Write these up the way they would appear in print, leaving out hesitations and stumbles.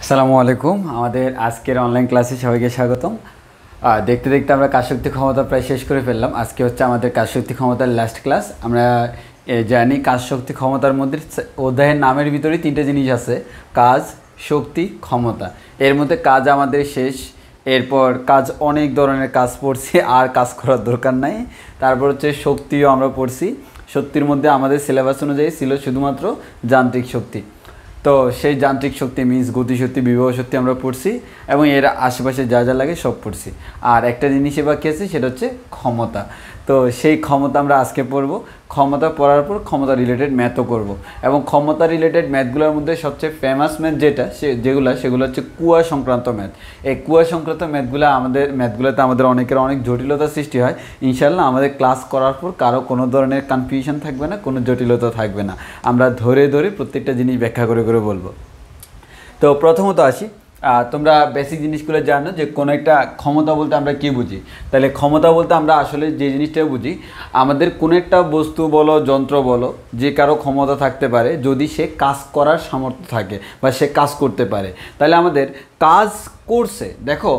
আসসালামু আলাইকুম। আমাদের আজকের অনলাইন ক্লাসে সবাইকে স্বাগতম। দেখতে দেখতে আমরা কাজশক্তি ক্ষমতা প্রায় শেষ করে ফেললাম। আজকে হচ্ছে আমাদের কাজশক্তি ক্ষমতার লাস্ট ক্লাস। আমরা জানি কাজশক্তি ক্ষমতার মধ্যে অধ্যায়ের নামের ভিতরে তিনটে জিনিস আছে: কাজ, শক্তি, ক্ষমতা। এর মধ্যে কাজ আমাদের শেষ। এরপর কাজ অনেক ধরনের কাজ পড়ছি, আর কাজ করার দরকার নাই। তারপর হচ্ছে শক্তিও আমরা পড়ছি। শক্তির মধ্যে আমাদের সিলেবাস অনুযায়ী ছিল শুধুমাত্র যান্ত্রিক শক্তি। তো সেই যান্ত্রিক শক্তি মিন্স গতিশক্তি, বিভব শক্তি আমরা পড়ছি এবং এর আশেপাশে যা যা লাগে সব পড়ছি। আর একটা জিনিসই বাকি আছে, সেটা হচ্ছে ক্ষমতা। তো সেই ক্ষমতা আমরা আজকে পড়ব। ক্ষমতা পড়ার পর ক্ষমতা রিলেটেড ম্যাথও করব। এবং ক্ষমতা রিলেটেড ম্যাথগুলোর মধ্যে সবচেয়ে ফেমাস ম্যাথ সেগুলো হচ্ছে কুয়া সংক্রান্ত ম্যাথ। এই কুয়া সংক্রান্ত ম্যাথগুলোতে আমাদের অনেকের অনেক জটিলতা সৃষ্টি হয়। ইনশাল্লাহ আমাদের ক্লাস করার পর কারো কোনো ধরনের কনফিউশন থাকবে না, কোনো জটিলতা থাকবে না। আমরা ধরে ধরে প্রত্যেকটা জিনিস ব্যাখ্যা করে করে বলবো। তো প্রথমত আসি, তোমরা বেসিক জিনিসগুলো জানো যে কোনো একটা ক্ষমতা বলতে আমরা কী বুঝি। তাহলে ক্ষমতা বলতে আমরা আসলে যে জিনিসটা বুঝি, আমাদের কোনো একটা বস্তু বলো, যন্ত্র বলো, যে কারো ক্ষমতা থাকতে পারে যদি সে কাজ করার সামর্থ্য থাকে বা সে কাজ করতে পারে। তাহলে আমাদের কাজ করছে, দেখো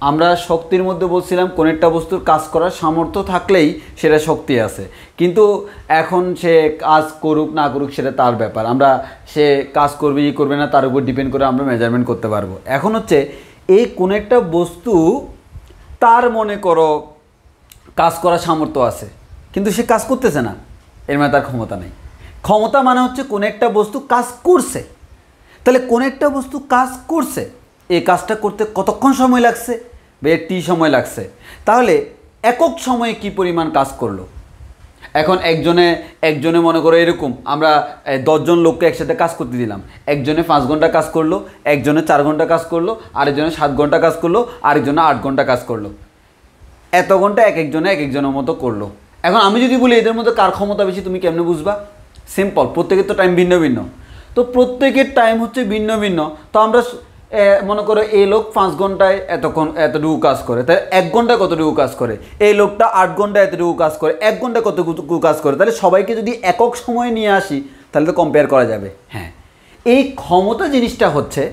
আমরা শক্তির মধ্যে বলছিলাম কোনো একটা বস্তুর কাজ করার সামর্থ্য থাকলেই সেটা শক্তি আছে। কিন্তু এখন সে কাজ করুক না করুক সেটা তার ব্যাপার। সে কাজ করবে কি করবে না তার উপর ডিপেন্ড করে আমরা মেজারমেন্ট করতে পারবো। এখন হচ্ছে এই কোনো একটা বস্তু তার মনে করো কাজ করার সামর্থ্য আছে, কিন্তু সে কাজ করতেছে না, এর মানে তার ক্ষমতা নেই। ক্ষমতা মানে হচ্ছে কোনো একটা বস্তু কাজ করছে। তাহলে কোনো একটা বস্তু কাজ করছে, এই কাজটা করতে কতক্ষণ সময় লাগছে? টি সময় লাগছে। তাহলে একক সময়ে কি পরিমাণ কাজ করলো? এখন একজনে মনে করো এরকম আমরা 10 জন লোককে একসাথে কাজ করতে দিলাম। একজনে 5 ঘন্টা কাজ করলো, একজনে 4 ঘন্টা কাজ করলো, আরেকজনে 7 ঘন্টা কাজ করলো, আরেকজনে 8 ঘন্টা কাজ করলো। এত ঘন্টা এক একজনের মতো করলো। এখন আমি যদি বলি এদের মধ্যে কার ক্ষমতা বেশি, তুমি কেমনে বুঝবা? সিম্পল, প্রত্যেকের তো টাইম ভিন্ন ভিন্ন। তো প্রত্যেকের টাইম হচ্ছে ভিন্ন ভিন্ন। তো আমরা মনে করো এই লোক 5 ঘন্টায় এতটুকু কাজ করে, তাহলে 1 ঘন্টায় কতটুকু কাজ করে? এই লোকটা 8 ঘন্টায় এতটুকু কাজ করে, 1 ঘন্টায় কতটুকু কাজ করে? তাহলে সবাইকে যদি একক সময়ে নিয়ে আসি তাহলে তো কম্পেয়ার করা যাবে। হ্যাঁ, এই ক্ষমতা জিনিসটা হচ্ছে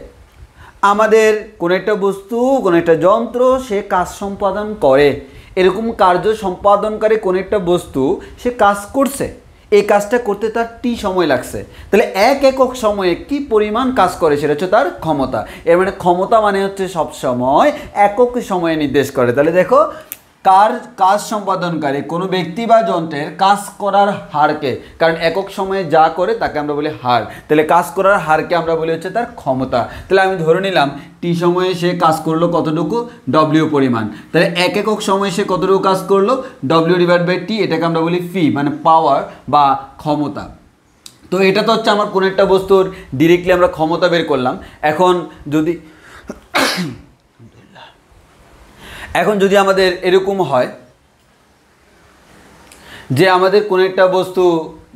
আমাদের কোনো একটা বস্তু, কোনো একটা যন্ত্র সে কাজ সম্পাদন করে, এরকম কার্য সম্পাদনকারী কোনো একটা বস্তু সে কাজ করছে, এই কাজটা করতে তার টি সময় লাগছে। তাহলে এক একক সময়ে কি পরিমাণ কাজ করে সেটা হচ্ছে তার ক্ষমতা। এর মানে ক্ষমতা মানে হচ্ছে সব সময় একক সময়ে নির্দেশ করে। তাহলে দেখো, কাজ সম্পাদনকারী কোনো ব্যক্তি বা যন্ত্রের কাজ করার হারকে, কারণ একক সময়ে যা করে তাকে আমরা বলি হার, তাহলে কাজ করার হারকে আমরা বলি হচ্ছে তার ক্ষমতা। তাহলে আমি ধরে নিলাম টি সময়ে সে কাজ করলো কতটুকু? ডব্লিউ পরিমাণ। তাহলে এক একক সময়ে সে কতটুকু কাজ করলো? ডব্লিউ ডিভাইড বাই টি, এটাকে আমরা বলি ফি, মানে পাওয়ার বা ক্ষমতা। তো এটা তো হচ্ছে আমার কোনো একটা বস্তুর ডিরেক্টলি আমরা ক্ষমতা বের করলাম। এখন যদি আমাদের এরকম হয় যে আমাদের কোনো একটা বস্তু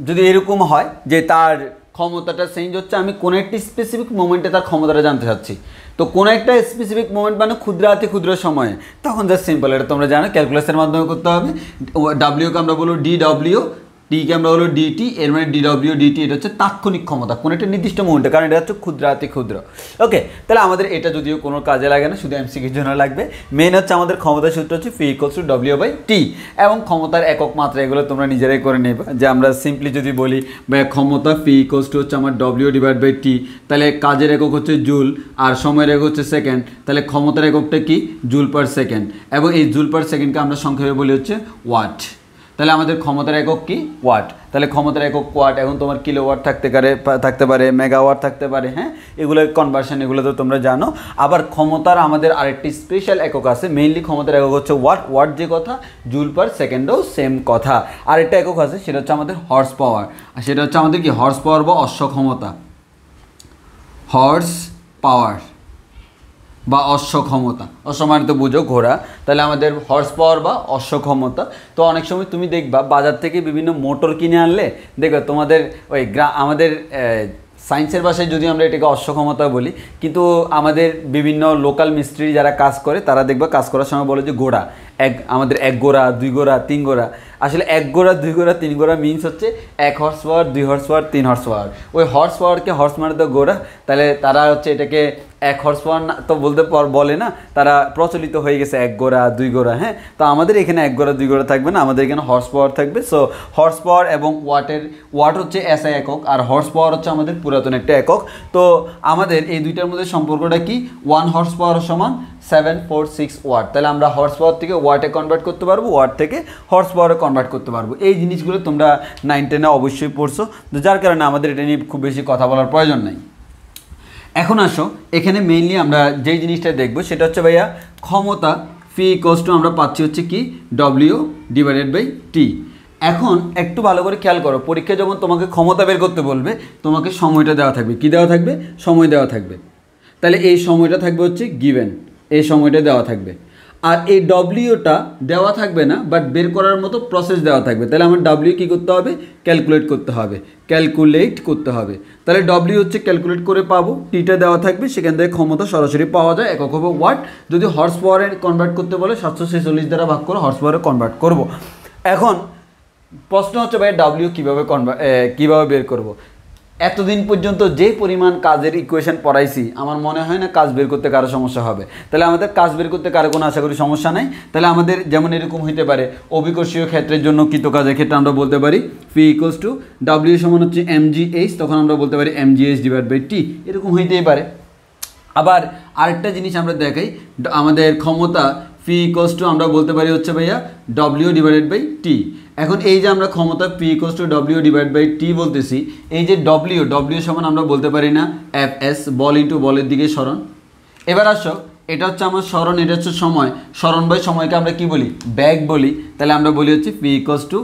যদি এরকম হয় যে তার ক্ষমতাটা চেঞ্জ হচ্ছে, আমি কোনো একটি স্পেসিফিক মোমেন্টে তার ক্ষমতাটা জানতে চাচ্ছি। তো কোনো একটা স্পেসিফিক মোমেন্ট মানে ক্ষুদ্রাতি ক্ষুদ্র সময়ে, তখন জাস্ট সিম্পল, এটা তোমরা জানো ক্যালকুলেশনের মাধ্যমে করতে হবে। ডাব্লিউকে আমরা বলবো ডি ডাব্লিউ, টিকে আমরা বলবো ডিটি, এর মানে ডি ডাব্লিউ ডিটি, এটা হচ্ছে তাৎক্ষণিক ক্ষমতা কোনো একটা নির্দিষ্ট মুহূর্তে, কারণ এটা হচ্ছে ক্ষুদ্রাতি ক্ষুদ্র। ওকে, তাহলে আমাদের এটা যদিও কোনো কাজে লাগে না, শুধু এমসিকিউর জন্য লাগবে। মেন হচ্ছে আমাদের ক্ষমতার সূত্র হচ্ছে ফি equals two W by T, এবং ক্ষমতার একক মাত্রা এগুলো তোমরা নিজেরাই করে নেবে। যে আমরা সিম্পলি যদি বলি ক্ষমতা ফি ইকুয়ালস টু হচ্ছে আমার ডব্লিউ ডিভাইড বাই টি, তাহলে কাজের একক হচ্ছে জুল আর সময়ের একক হচ্ছে সেকেন্ড, তাহলে ক্ষমতার এককটা কি? জুল পার সেকেন্ড, এবং এই জুল পার সেকেন্ডকে আমরা সংক্ষেপে বলি হচ্ছে ওয়াট। তাহলে আমাদের ক্ষমতার একক কি? ওয়াট। তাহলে ক্ষমতার একক ওয়াট। এখন তোমার কিলোওয়াট থাকতে পারে, মেগাওয়াট থাকতে পারে। হ্যাঁ, এগুলো কনভার্সন, এগুলো তো তোমরা জানো। আবার ক্ষমতার আমাদের আরেকটি স্পেশাল একক আছে, মেইনলি ক্ষমতার একক হচ্ছে ওয়াট যে কথা, জুল পার সেকেন্ডও সেম কথা। আরেকটা একক আছে, সেটা হচ্ছে আমাদের হর্স পাওয়ার, আর সেটা হচ্ছে আমাদের কি? হর্স পাওয়ার বা অশ্ব ক্ষমতা, হর্স পাওয়ার বা অশ্ব ক্ষমতা। অশ্ব মানে তো বুঝো ঘোড়া, তাহলে আমাদের হর্স পাওয়ার বা অশ্ব ক্ষমতা। তো অনেক সময় তুমি দেখবা বাজার থেকে বিভিন্ন মোটর কিনে আনলে দেখবে তোমাদের আমাদের সায়েন্সের ভাষায় যদি আমরা এটাকে অশ্ব ক্ষমতা বলি, কিন্তু আমাদের বিভিন্ন লোকাল মিস্ত্রি যারা কাজ করে তারা দেখবা কাজ করার সময় বলে যে ঘোড়া। আমাদের 1 গোড়া 2 গোড়া 3 গোড়া, আসলে 1 গোড়া 2 গোড়া 3 গোড়া মিনস হচ্ছে 1 horse power 2 horse power 3 horse power. ওই হর্স পাওয়ারকে হর্স মানে তো গোড়া, তাহলে তারা হচ্ছে এটাকে 1 হর্স পাওয়ার না তো বলে না, তারা প্রচলিত হয়ে গেছে 1 গোড়া 2 গোড়া। হ্যাঁ, তো আমাদের এখানে 1 গোড়া 2 গোড়া থাকবে না, আমাদের এখানে হর্স পাওয়ার থাকবে। সো হর্স পাওয়ার এবং ওয়াট হচ্ছে এসআই একক, আর হর্স পাওয়ার হচ্ছে আমাদের পুরাতন একটা একক। তো আমাদের এই দুইটার মধ্যে সম্পর্কটা কি, 1 হর্স পাওয়ার সমান 746 ওয়াট। তাহলে আমরা হর্স পাওয়ার থেকে ওয়াটে কনভার্ট করতে পারবো, ওয়াট থেকে হর্স পাওয়ারে কনভার্ট করতে পারবো। এই জিনিসগুলো তোমরা 9-10-এ অবশ্যই পড়ছো, তো যার কারণে আমাদের এটা নিয়ে খুব বেশি কথা বলার প্রয়োজন নাই। এখন আসো, এখানে মেইনলি আমরা যেই জিনিসটা দেখবো সেটা হচ্ছে ভাইয়া ক্ষমতা ফি ইকুয়ালস টু আমরা পাচ্ছি হচ্ছে কি W/T। এখন একটু ভালো করে খেয়াল করো, পরীক্ষায় যখন তোমাকে ক্ষমতা বের করতে বলবে তোমাকে সময়টা দেওয়া থাকবে, কি দেওয়া থাকবে, সময় দেওয়া থাকবে। তাহলে এই সময়টা থাকবে হচ্ছে গিভেন, এই সময়টা দেওয়া থাকবে। আর এই ডব্লিউটা দেওয়া থাকবে না, বাট বের করার মতো প্রসেস দেওয়া থাকবে। তাহলে আমার ডব্লিউ কী করতে হবে, ক্যালকুলেট করতে হবে। তাহলে ডব্লিউ হচ্ছে ক্যালকুলেট করে পাবো, টিটা দেওয়া থাকবে, সেখান থেকে ক্ষমতা সরাসরি পাওয়া যায়, একক হবে ওয়াট। যদি হর্স পাওয়ারে কনভার্ট করতে বলে 746 দ্বারা ভাগ করে হর্স পাওয়ারে কনভার্ট করব। এখন প্রশ্ন হচ্ছে ভাই ডব্লিউ কীভাবে বের করব। এতদিন পর্যন্ত যে পরিমাণ কাজের ইকুয়েশন পড়াইছি, আমার মনে হয় না কাজ বের করতে কারো সমস্যা হবে। তাহলে আমাদের কাজ বের করতে কারো কোনো আশা করি সমস্যা নাই। তাহলে আমাদের যেমন এরকম হইতে পারে, অভিকর্ষীয় ক্ষেত্রের জন্য কৃত কাজের ক্ষেত্রে আমরা বলতে পারি ফি ইকুয়ালস টু ডব্লিউ সমান হচ্ছে mgh, তখন আমরা বলতে পারি mgh/T, এরকম হইতেই পারে। আবার আরেকটা জিনিস আমরা দেখাই, আমাদের ক্ষমতা ফি ইকুয়ালস টু আমরা বলতে পারি হচ্ছে ভাইয়া W/T। এখন এই যে আমরা ক্ষমতা পি ইকুয়ালস টু W/T বলতেছি, এই যে ডব্লিউ সমান আমরা বলতে পারি না Fs, বল ইন্টু বলের দিকে সরণ। এবার আসো, এটা হচ্ছে আমার সরণ, এটা হচ্ছে সময়, সরণ বাই সময়কে আমরা কি বলি, ব্যাগ বলি। তাহলে আমরা বলি হচ্ছে পি ইকুয়ালস টু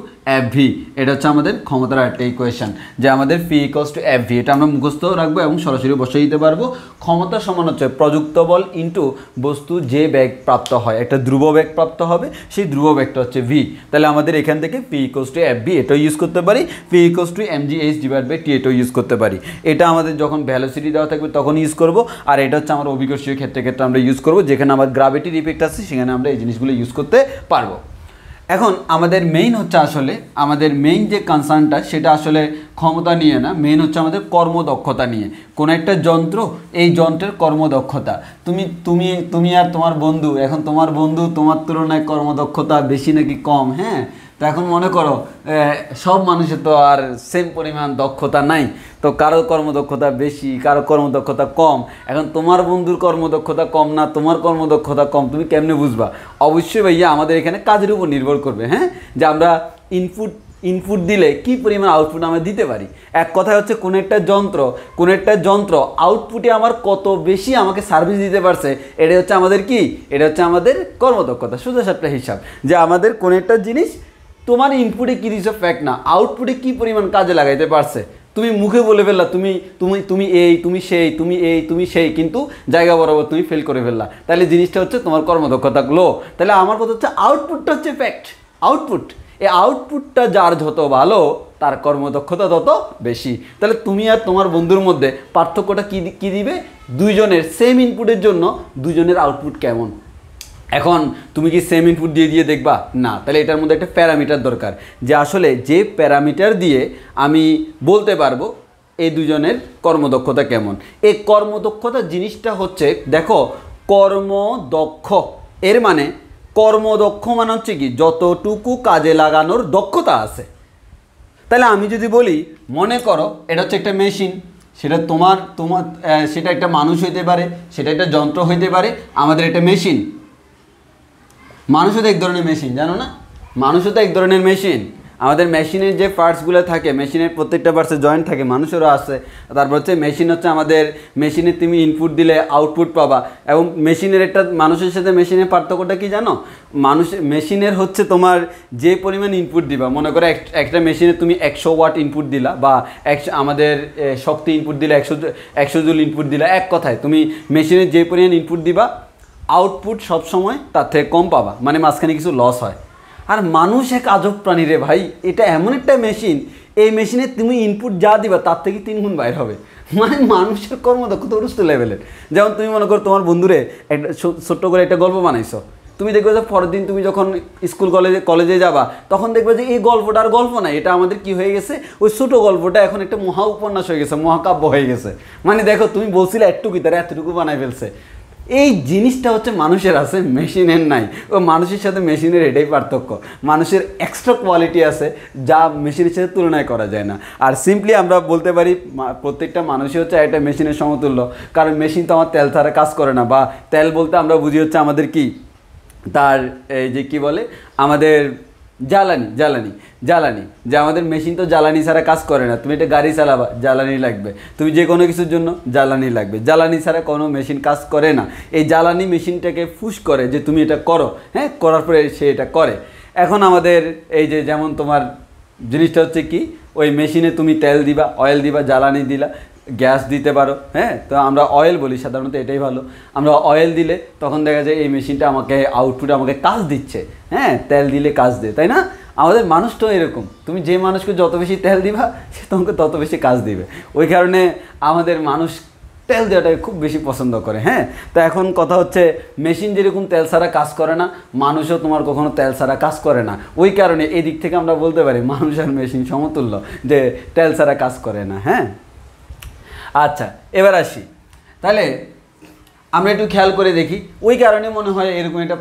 FV। এটা হচ্ছে আমাদের ক্ষমতার একটা ইকুয়েশন, যে আমাদের পি ইকুয়ালস টু FV, এটা আমরা মুখস্থ রাখবো এবং সরাসরি বসিয়ে দিতে পারবো। ক্ষমতা সমান হচ্ছে প্রযুক্ত বল ইন্টু বস্তু যে বেগ প্রাপ্ত হয়, একটা ধ্রুব বেগ প্রাপ্ত হবে, সেই ধ্রুব বেগটা হচ্ছে V। তাহলে আমাদের এখান থেকে পি ইকুয়ালস টু FV এটাও ইউজ করতে পারি, পি ইকুয়ালস টু mgh/T এটাও ইউজ করতে পারি। এটা আমাদের যখন ভ্যালোসিটি দেওয়া থাকবে তখন ইউজ করব। আর এটা হচ্ছে আমার অভিকর্ষীয় ক্ষেত্রে আমরা ইউজ করব, যেখানে আমার গ্র্যাভিটির ইফেক্ট আছে সেখানে আমরা এই জিনিসগুলো ইউজ করতে পারবো। এখন আমাদের মেইন হচ্ছে আসলে আমাদের মেইন যে কনসার্নটা সেটা আসলে ক্ষমতা নিয়ে না, মেইন হচ্ছে আমাদের কর্মদক্ষতা নিয়ে। কোনো একটা যন্ত্র, এই যন্ত্রের কর্মদক্ষতা, তুমি আর তোমার বন্ধু, এখন তোমার বন্ধু তোমার তুলনায় কর্মদক্ষতা বেশি নাকি কম। হ্যাঁ, তো এখন মনে করো সব মানুষের তো আর সেম পরিমাণ দক্ষতা নাই, তো কারো কর্মদক্ষতা বেশি, কারো কর্মদক্ষতা কম। এখন তোমার বন্ধুর কর্মদক্ষতা কম না তোমার কর্মদক্ষতা কম, তুমি কেমনে বুঝবা? অবশ্যই ভাইয়া আমাদের এখানে কাজের উপর নির্ভর করবে। হ্যাঁ, যে আমরা ইনপুট দিলে কি পরিমাণ আউটপুট আমরা দিতে পারি। এক কথায় হচ্ছে কোনো একটা যন্ত্র আউটপুটে আমার কত বেশি আমাকে সার্ভিস দিতে পারছে, এটা হচ্ছে আমাদের কি, এটা হচ্ছে আমাদের কর্মদক্ষতা। সোজা সাপটা হিসাব, যে আমাদের কোনো একটা জিনিস তোমার ইনপুটে কি দিছো ফ্যাক্ট না, আউটপুটে কি পরিমাণ কাজে লাগাইতে পারছে। তুমি মুখে বলে ফেললা তুমি এই তুমি সেই, কিন্তু জায়গা বরাবর তুমি ফেল করে ফেললা, তাহলে জিনিসটা হচ্ছে তোমার কর্মদক্ষতা লো। তাহলে আমার কথা হচ্ছে আউটপুটটা হচ্ছে ফ্যাক্ট, আউটপুট, এই আউটপুটটা যার যত ভালো তার কর্মদক্ষতা তত বেশি। তাহলে তুমি আর তোমার বন্ধুর মধ্যে পার্থক্যটা কি দিবে, দুইজনের সেম ইনপুটের জন্য দুইজনের আউটপুট কেমন। এখন তুমি কি সেম ইনপুট দিয়ে দেখবা না, তাহলে এটার মধ্যে একটা প্যারামিটার দরকার, যে আসলে যে প্যারামিটার দিয়ে আমি বলতে পারবো এই দুজনের কর্মদক্ষতা কেমন। এই কর্মদক্ষতা জিনিসটা হচ্ছে, দেখো কর্মদক্ষ এর মানে, কর্মদক্ষ মানে হচ্ছে কি যতটুকু কাজে লাগানোর দক্ষতা আছে। তাহলে আমি যদি বলি, মনে করো এটা হচ্ছে একটা মেশিন, সেটা তোমার সেটা একটা মানুষ হইতে পারে, সেটা একটা যন্ত্র হইতে পারে, আমাদের একটা মেশিন। মানুষও তো এক ধরনের মেশিন, জানো না, মানুষও তো এক ধরনের মেশিন। আমাদের মেশিনের যে পার্টসগুলো থাকে, মেশিনের প্রত্যেকটা পার্টসে জয়েন্ট থাকে, মানুষেরও আছে। তারপর হচ্ছে মেশিন হচ্ছে আমাদের, মেশিনে তুমি ইনপুট দিলে আউটপুট পাবা। এবং মেশিনের একটা, মানুষের সাথে মেশিনের পার্থক্যটা কি জানো, মেশিনের হচ্ছে তোমার যে পরিমাণ ইনপুট দিবা, মনে করো একটা মেশিনে তুমি 100 ওয়াট ইনপুট দিলা, বা আমাদের শক্তি ইনপুট দিলে 100 জুল ইনপুট দিলা, এক কথায় তুমি মেশিনের যে পরিমাণ ইনপুট দিবা আউটপুট সবসময় তার থেকে কম পাবা, মানে মাঝখানে কিছু লস হয়। আর মানুষ এক আজব প্রাণী রে ভাই, এটা এমন একটা মেশিন, এই মেশিনে তুমি ইনপুট যা দিবা তার থেকে 3 গুণ বাইর হবে। মানে মানুষের কর্মদক্ষতা উৎকৃষ্ট লেভেলের। যেমন তুমি মনে করো তোমার বন্ধুরে একটা ছোট্ট করে একটা গল্প বানাইছো, তুমি দেখবে যে পরের দিন তুমি যখন স্কুল কলেজে যাবা তখন দেখবে যে এই গল্পটা আর গল্প না, এটা আমাদের কি হয়ে গেছে, ওই ছোটো গল্পটা এখন একটা মহা উপন্যাস হয়ে গেছে, মহাকাব্য হয়ে গেছে। মানে দেখো তুমি বলছিলে একটুকু তারা এতটুকু বানাই ফেলছে। এই জিনিসটা হচ্ছে মানুষের আছে, মেশিনের নাই। ও মানুষের সাথে মেশিনের এটাই পার্থক্য, মানুষের এক্সট্রা কোয়ালিটি আছে যা মেশিনের সাথে তুলনায় করা যায় না। আর সিম্পলি আমরা বলতে পারি প্রত্যেকটা মানুষই হচ্ছে একটা মেশিনের সমতুল্য, কারণ মেশিন তো আমার তেল ছাড়া কাজ করে না, বা তেল বলতে আমরা বুঝি হচ্ছে আমাদের কি তার এই যে কি বলে আমাদের জ্বালানি যে আমাদের মেশিন তো জ্বালানি ছাড়া কাজ করে না। তুমি একটা গাড়ি চালাবা জ্বালানি লাগবে, তুমি যে কোনো কিছুর জন্য জ্বালানি লাগবে, জ্বালানি ছাড়া কোনো মেশিন কাজ করে না। এই জ্বালানি মেশিনটাকে পুশ করে যে তুমি এটা করো, হ্যাঁ, করার পরে সে এটা করে। এখন আমাদের এই যে যেমন তোমার জিনিসটা হচ্ছে কি, ওই মেশিনে তুমি তেল দিবা, অয়েল দিবা, জ্বালানি দিলা, গ্যাস দিতে পারো, হ্যাঁ, তো আমরা অয়েল বলি সাধারণত, এটাই ভালো। আমরা অয়েল দিলে তখন দেখা যায় এই মেশিনটা আমাকে আউটপুট আমাকে কাজ দিচ্ছে, হ্যাঁ, তেল দিলে কাজ দেয়, তাই না? আমাদের মানুষটাও এরকম, তুমি যে মানুষকে যত বেশি তেল দিবা সে তোমাকে তত বেশি কাজ দিবে। ওই কারণে আমাদের মানুষ তেল দেওয়াটাকে খুব বেশি পছন্দ করে। হ্যাঁ, তো এখন কথা হচ্ছে মেশিন যেরকম তেল ছাড়া কাজ করে না, মানুষও তোমার কখনো তেল ছাড়া কাজ করে না। ওই কারণে এই দিক থেকে আমরা বলতে পারি মানুষ আর মেশিন সমতুল্য, যে তেল ছাড়া কাজ করে না। হ্যাঁ, আচ্ছা, এবার আসি। তাহলে আমরা একটু খেয়াল করে দেখি, ওই কারণে মনে হয় এরকম একটা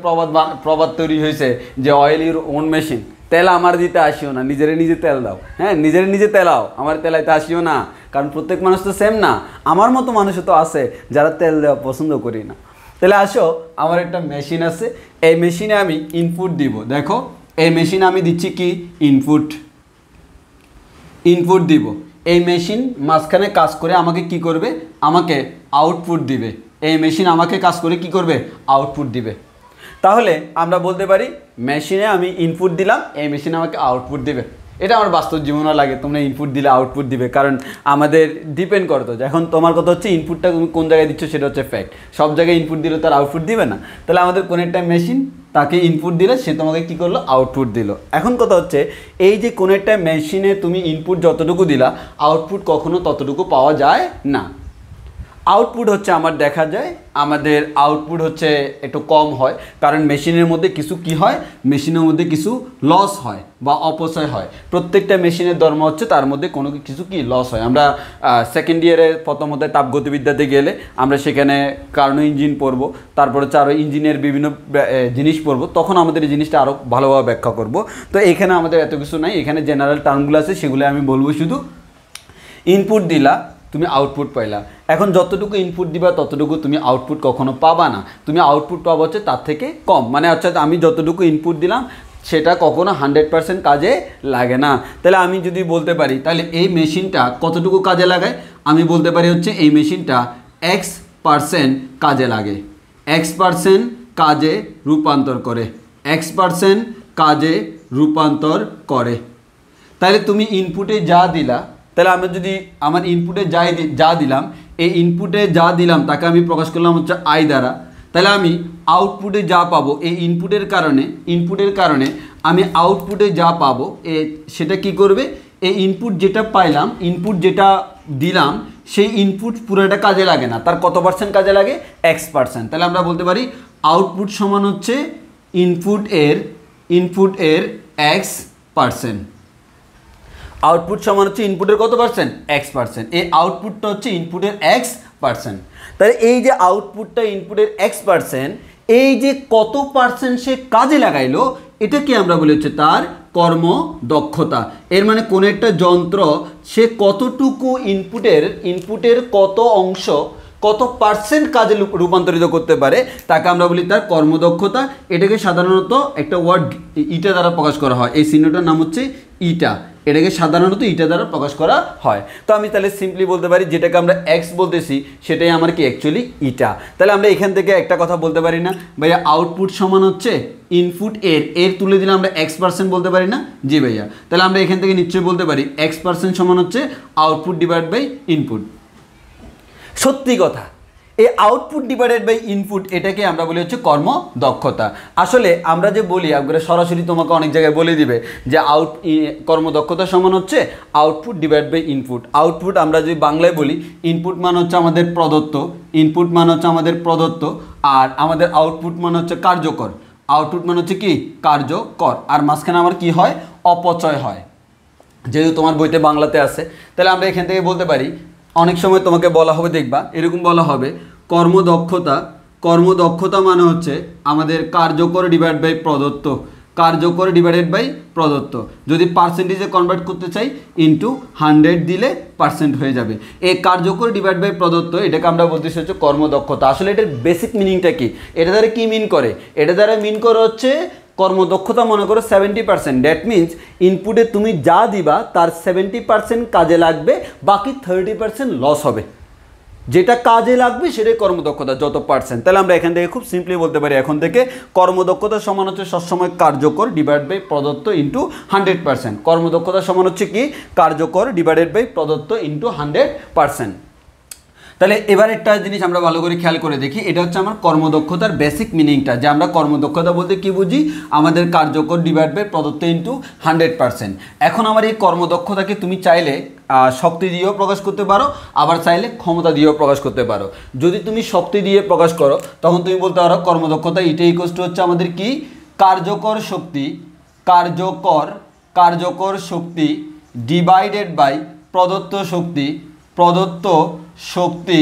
প্রবাদ তৈরি হয়েছে যে অয়েল ইউর ওন মেশিন, তেল আমার দিতে আসিও না, নিজে তেল দাও। হ্যাঁ, নিজে তেলাও, আমার তেলাইতে আসিও না। কারণ প্রত্যেক মানুষ তো সেম না, আমার মতো মানুষও তো আছে যারা তেল দেওয়া পছন্দ করি না। তাহলে আসো, আমার একটা মেশিন আছে, এই মেশিনে আমি ইনপুট দিব। দেখো, এই মেশিনে আমি দিচ্ছি কি ইনপুট দিব। এই মেশিন মাঝখানে কাজ করে আমাকে কি করবে, আমাকে আউটপুট দিবে। এই মেশিন আমাকে কাজ করে কি করবে, আউটপুট দিবে। তাহলে আমরা বলতে পারি মেশিনে আমি ইনপুট দিলাম, এই মেশিন আমাকে আউটপুট দিবে। এটা আমার বাস্তব জীবনও লাগে, তোমরা ইনপুট দিলে আউটপুট দিবে, কারণ আমাদের ডিপেন্ড করতো। এখন তোমার কথা হচ্ছে ইনপুটটা তুমি কোন জায়গায় দিচ্ছ সেটা হচ্ছে ফ্যাক্ট। সব জায়গায় ইনপুট দিলে তার আউটপুট দিবে না। তাহলে আমাদের কোন একটা মেশিন, তাকে ইনপুট দিলে সে তোমাকে কী করলো, আউটপুট দিল। এখন কথা হচ্ছে এই যে কোন একটা মেশিনে তুমি ইনপুট যতটুকু দিলা, আউটপুট কখনো ততটুকু পাওয়া যায় না। আউটপুট হচ্ছে আমার দেখা যায় আমাদের আউটপুট হচ্ছে একটু কম হয়, কারণ মেশিনের মধ্যে কিছু কি হয়, মেশিনের মধ্যে কিছু লস হয় বা অপচয় হয়। প্রত্যেকটা মেশিনের ধর্ম হচ্ছে তার মধ্যে কোনো কিছু কি লস হয়। আমরা সেকেন্ড ইয়ারে প্রথম অধ্যায় তাপগতিবিদ্যাতে গেলে আমরা সেখানে কার্নো ইঞ্জিন পড়বো, তারপর হচ্ছে আরও ইঞ্জিনের বিভিন্ন জিনিস পড়বো, তখন আমাদের এই জিনিসটা আরও ভালোভাবে ব্যাখ্যা করব। তো এখানে আমাদের এত কিছু নাই, এখানে জেনারেল টার্মগুলো আছে, সেগুলো আমি বলবো। শুধু ইনপুট দিলা, তুমি আউটপুট পাইলা। এখন যতটুকু ইনপুট দিবা ততটুকু তুমি আউটপুট কখনো পাবা না, তুমি আউটপুট পাবা হচ্ছে তার থেকে কম। মানে অর্থাৎ আমি যতটুকু ইনপুট দিলাম সেটা কখনো 100% কাজে লাগে না। তাহলে আমি যদি বলতে পারি তাহলে এই মেশিনটা কতটুকু কাজে লাগায়, আমি বলতে পারি হচ্ছে এই মেশিনটা X% কাজে লাগে, X% কাজে রূপান্তর করে, X% কাজে রূপান্তর করে। তাহলে তুমি ইনপুটে যা দিলা, তাহলে আমি যদি আমার ইনপুটে যা দিলাম, এই ইনপুটে যা দিলাম তাকে আমি প্রকাশ করলাম হচ্ছে আই দ্বারা। তাহলে আমি আউটপুটে যা পাবো, এই ইনপুটের কারণে আমি আউটপুটে যা পাবো সেটা কি করবে, এই ইনপুট যেটা পাইলাম, ইনপুট যেটা দিলাম, সেই ইনপুট পুরোটা কাজে লাগে না, তার কত পার্সেন্ট কাজে লাগে, X%। তাহলে আমরা বলতে পারি আউটপুট সমান হচ্ছে ইনপুট এর X%। আউটপুট সমান হচ্ছে ইনপুটের কত পার্সেন্ট, X%। এই আউটপুটটা হচ্ছে ইনপুটের X%। তাহলে এই যে আউটপুটটা ইনপুটের X%, এই যে কত পার্সেন্ট সে কাজে লাগাইলো, এটাকে আমরা বলি হচ্ছে তার কর্মদক্ষতা। এর মানে কোন একটা যন্ত্র সে কতটুকু ইনপুটের কত অংশ, কত পার্সেন্ট কাজে রূপান্তরিত করতে পারে, তাকে আমরা বলি তার কর্মদক্ষতা। এটাকে সাধারণত একটা ওয়ার্ড ইটা দ্বারা প্রকাশ করা হয়, এই চিহ্নটার নাম হচ্ছে ইটা, এটাকে সাধারণত ইটা দ্বারা প্রকাশ করা হয়। তো আমি তাহলে সিম্পলি বলতে পারি যেটাকে আমরা এক্স বলতেছি সেটাই আমার কি অ্যাকচুয়ালি ইটা। তাহলে আমরা এখান থেকে একটা কথা বলতে পারি না ভাইয়া, আউটপুট সমান হচ্ছে ইনপুট এর তুলে দিলে আমরা X% বলতে পারি না? জি ভাইয়া। তাহলে আমরা এখান থেকে নিশ্চয়ই বলতে পারি X% সমান হচ্ছে আউটপুট ডিভাইড বাই ইনপুট। সত্যি কথা, এই আউটপুট ডিভাইডেড বাই ইনপুট, এটাকে আমরা বলি হচ্ছে কর্মদক্ষতা। আসলে আমরা যে বলি একবারে সরাসরি তোমাকে অনেক জায়গায় বলে দিবে যে কর্মদক্ষতা সমান হচ্ছে output divide by input. Output আমরা যদি বাংলায় বলি, ইনপুট মান হচ্ছে আমাদের প্রদত্ত, আর আমাদের আউটপুট মান হচ্ছে কার্যকর। আউটপুট মানে হচ্ছে কি কার্যকর, আর মাঝখানে আমার কি হয় অপচয় হয়, যেহেতু তোমার বইতে বাংলাতে আছে। তাহলে আমরা এখান থেকে বলতে পারি, অনেক সময় তোমাকে বলা হবে, দেখবা এরকম বলা হবে কর্মদক্ষতা। কর্মদক্ষতা মানে হচ্ছে আমাদের কার্যকর ডিভাইড বাই প্রদত্ত, কার্যকর ডিভাইডেড বাই প্রদত্ত। যদি পার্সেন্টেজে কনভার্ট করতে চাই ইনটু 100 দিলে পার্সেন্ট হয়ে যাবে। এই কার্যকর ডিভাইড বাই প্রদত্ত এটাকে আমরা বলতেছি হচ্ছে কর্মদক্ষতা। আসলে এটার বেসিক মিনিংটা কি, এটা দ্বারা কি মিন করে, এটা দ্বারা মিন করে হচ্ছে কর্মদক্ষতা মনে করো 70%। দ্যাট মিনস ইনপুটে তুমি যা দিবা তার 70% কাজে লাগবে, বাকি 30% লস হবে। যেটা কাজে লাগবে সেটাই কর্মদক্ষতা, যত পার্সেন্ট। তাহলে আমরা এখান থেকে খুব সিম্পলি বলতে পারি এখন থেকে কর্মদক্ষতা সমান হচ্ছে সবসময় কার্যকর ডিভাইড বাই প্রদত্ত ইন্টু 100%। কর্মদক্ষতা সমান হচ্ছে কি কার্যকর ডিভাইডেড বাই প্রদত্ত ইন্টু 100%। তাহলে এবার একটা জিনিস আমরা ভালো করে খেয়াল করে দেখি, এটা হচ্ছে আমার কর্মদক্ষতার বেসিক মিনিংটা, যে আমরা কর্মদক্ষতা বলতে কি বুঝি, আমাদের কার্যকর ডিভাইড বাই প্রদত্ত ইন্টু 100%। এখন আমার এই কর্মদক্ষতাকে তুমি চাইলে শক্তি দিয়েও প্রকাশ করতে পারো, আবার চাইলে ক্ষমতা দিয়েও প্রকাশ করতে পারো। যদি তুমি শক্তি দিয়ে প্রকাশ করো তখন তুমি বলতে পারো কর্মদক্ষতা এটা ইকুয়ালস টু হচ্ছে আমাদের কি কার্যকর শক্তি, কার্যকর শক্তি ডিভাইডেড বাই প্রদত্ত শক্তি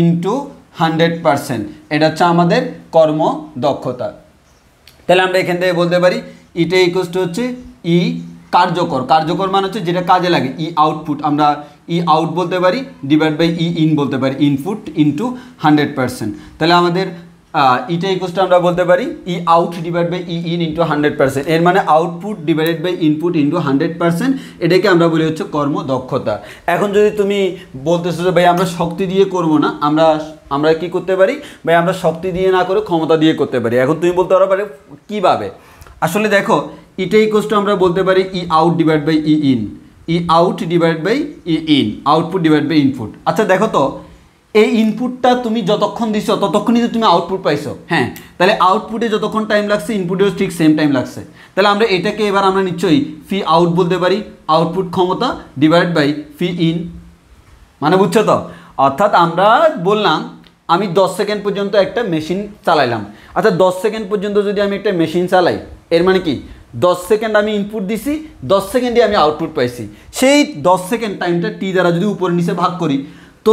ইন্টু 100%। এটা হচ্ছে আমাদের কর্মদক্ষতা। তাহলে আমরা এখান থেকে বলতে পারি এটা ইকুয়ালস টু হচ্ছে ই কার্যকর মানে হচ্ছে যেটা কাজে লাগে, ই আউটপুট, আমরা ই আউট বলতে পারি ডিভাইড বাই ই ইন বলতে পারি, ইনপুট ইন্টু 100%। তাহলে আমাদের ইটা ইকুয়ালস টু আমরা বলতে পারি E out divide by E in into 100%। এর মানে output divided by input into 100%। এটাকে আমরা বলি হচ্ছে কর্মদক্ষতা। এখন যদি তুমি বলতেছো যে ভাই আমরা শক্তি দিয়ে করব না, আমরা কি করতে পারি ভাই, আমরা শক্তি দিয়ে না করে ক্ষমতা দিয়ে করতে পারি। এখন তুমি বলতে পারো কীভাবে, আসলে দেখো এটা ইকুয়ালস টু আমরা বলতে পারি E out divide by E in, E out divide by E in, output divide by input. আচ্ছা দেখো তো এই ইনপুটটা তুমি যতক্ষণ দিছো ততক্ষণই তো তুমি আউটপুট পাইছো, হ্যাঁ, তাহলে আউটপুটে যতক্ষণ টাইম লাগছে ইনপুটেও ঠিক সেম টাইম লাগছে। তাহলে আমরা এটাকে এবার আমরা নিশ্চয়ই ফি আউট বলতে পারি, আউটপুট ক্ষমতা ডিভাইড বাই ফি ইন, মানে বুঝছো তো। অর্থাৎ আমরা বললাম আমি 10 সেকেন্ড পর্যন্ত একটা মেশিন চালাইলাম। আচ্ছা 10 সেকেন্ড পর্যন্ত যদি আমি একটা মেশিন চালাই, এর মানে কি 10 সেকেন্ড আমি ইনপুট দিছি, 10 সেকেন্ডে আমি আউটপুট পাইছি। সেই 10 সেকেন্ড টাইমটা টি দ্বারা যদি উপর নিচে ভাগ করি, তো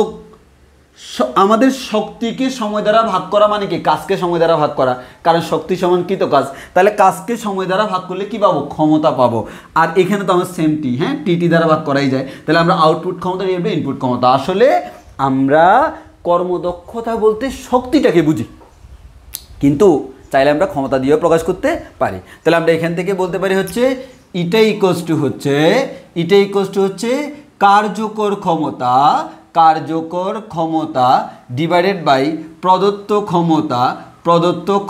আমাদের শক্তিকে সময় দ্বারা ভাগ করা মানে কি কাজকে সময় দ্বারা ভাগ করা, কারণ শক্তি সমান কি তো কাজ। তাহলে কাজকে সময় দ্বারা ভাগ করলে কি পাবো, ক্ষমতা পাবো। আর এখানে তো আমার সেম টি, হ্যাঁ, টি দ্বারা ভাগ করাই যায়। তাহলে আমরা আউটপুট ক্ষমতা নিয়ে ইনপুট ক্ষমতা। আসলে আমরা কর্মদক্ষতা বলতে শক্তিটাকে বুঝি, কিন্তু চাইলে আমরা ক্ষমতা দিয়েও প্রকাশ করতে পারি। তাহলে আমরা এখান থেকে বলতে পারি হচ্ছে ইটা ইকুয়ালস টু হচ্ছে কার্যকর ক্ষমতা ডিভাইডেড বাই প্রদত্ত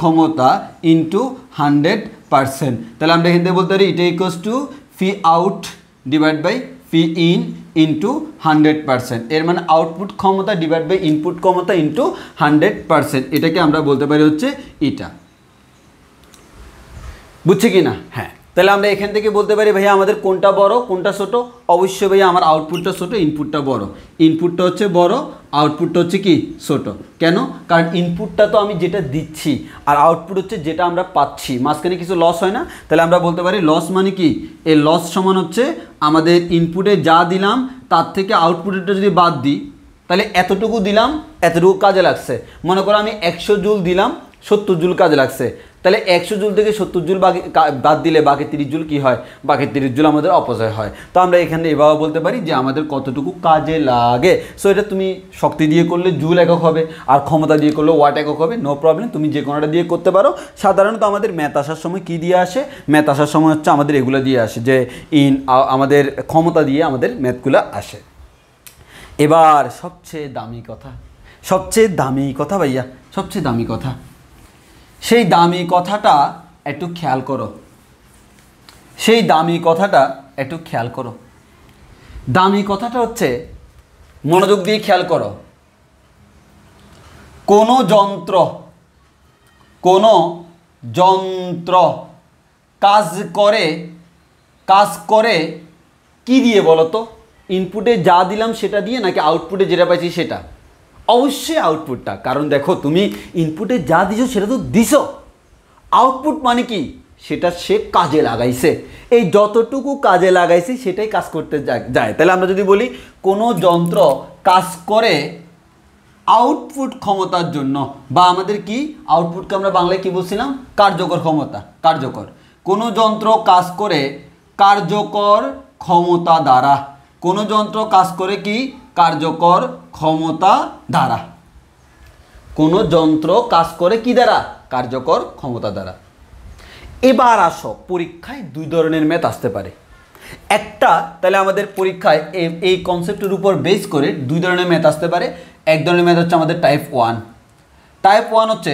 ক্ষমতা ইন্টু 100%। তাহলে আমরা এখান থেকে বলতে পারি এটা equals to phi out divide by phi in into 100%। এর মানে আউটপুট ক্ষমতা ডিভাইড বাই ইনপুট ক্ষমতা ইন্টু 100%। এটাকে আমরা বলতে পারি হচ্ছে এটা, বুঝছি কি না? হ্যাঁ, তাহলে আমরা এখান থেকে বলতে পারি ভাইয়া আমাদের কোনটা বড় কোনটা ছোট। অবশ্যই ভাইয়া আমার আউটপুটটা ছোট, ইনপুটটা বড়। ইনপুটটা হচ্ছে বড়, আউটপুটটা হচ্ছে কি ছোট। কেন? কারণ ইনপুটটা তো আমি যেটা দিচ্ছি, আর আউটপুট হচ্ছে যেটা আমরা পাচ্ছি, মাঝখানে কিছু লস হয় না। তাহলে আমরা বলতে পারি লস মানে কি, এই লস সমান হচ্ছে আমাদের ইনপুটে যা দিলাম তার থেকে আউটপুটেরটা যদি বাদ দিই, তাহলে এতটুকু দিলাম, এতটুকু কাজে লাগছে। মনে করো আমি 100 জুল দিলাম, 70 জুল কাজে লাগছে। তাহলে 100 জুল থেকে 70 জুল বাদ দিলে বাকি 30 জুল কি হয়, বাকি 30 জুল আমাদের অপচয় হয়। তো আমরা এখানে এভাবে বলতে পারি যে আমাদের কতটুকু কাজে লাগে। সো এটা তুমি শক্তি দিয়ে করলে জুল একক হবে, আর ক্ষমতা দিয়ে করলে ওয়াট একক হবে, নো প্রবলেম, তুমি যে কোনোটা দিয়ে করতে পারো। সাধারণত আমাদের ম্যাথ আসার সময় কি দিয়ে আসে, ম্যাথ আসার সময় হচ্ছে আমাদের এগুলো দিয়ে আসে, যে আমাদের ক্ষমতা দিয়ে আমাদের ম্যাথগুলো আসে। এবার সবচেয়ে দামি কথা ভাইয়া, সবচেয়ে দামি কথা, সেই দামি কথাটা একটু খেয়াল করো। দামি কথাটা হচ্ছে, মনোযোগ দিয়ে খেয়াল করো, কোনো যন্ত্র কাজ করে কি দিয়ে বলো তো? ইনপুটে যা দিলাম সেটা দিয়ে, নাকি আউটপুটে যেটা পাইছি সেটা? অবশ্যই আউটপুটটা। কারণ দেখো তুমি ইনপুটে যা দিছো সেটা তো দিছো, আউটপুট মানে কি, সেটা সে কাজে লাগাইছে, এই যতটুকু কাজে লাগাইছে সেটাই কাজ করতে যায়। তাহলে আমরা যদি বলি কোনো যন্ত্র কাজ করে আউটপুট ক্ষমতার জন্য, বা আমাদের কি আউটপুটকে আমরা বাংলায় কি বলছিলাম, কার্যকর ক্ষমতা, কার্যকর। কোনো যন্ত্র কাজ করে কার্যকর ক্ষমতা দ্বারা, কোনো যন্ত্র কাজ করে কি কার্যকর ক্ষমতা দ্বারা, কোনো যন্ত্র কাজ করে কি দ্বারা, কার্যকর ক্ষমতা দ্বারা। এবার আসো, পরীক্ষায় দুই ধরনের ম্যাথ আসতে পারে। একটা, তাহলে আমাদের পরীক্ষায় এই কনসেপ্টের উপর বেস করে দুই ধরনের ম্যাথ আসতে পারে। এক ধরনের ম্যাথ হচ্ছে আমাদের টাইপ 1। টাইপ 1 হচ্ছে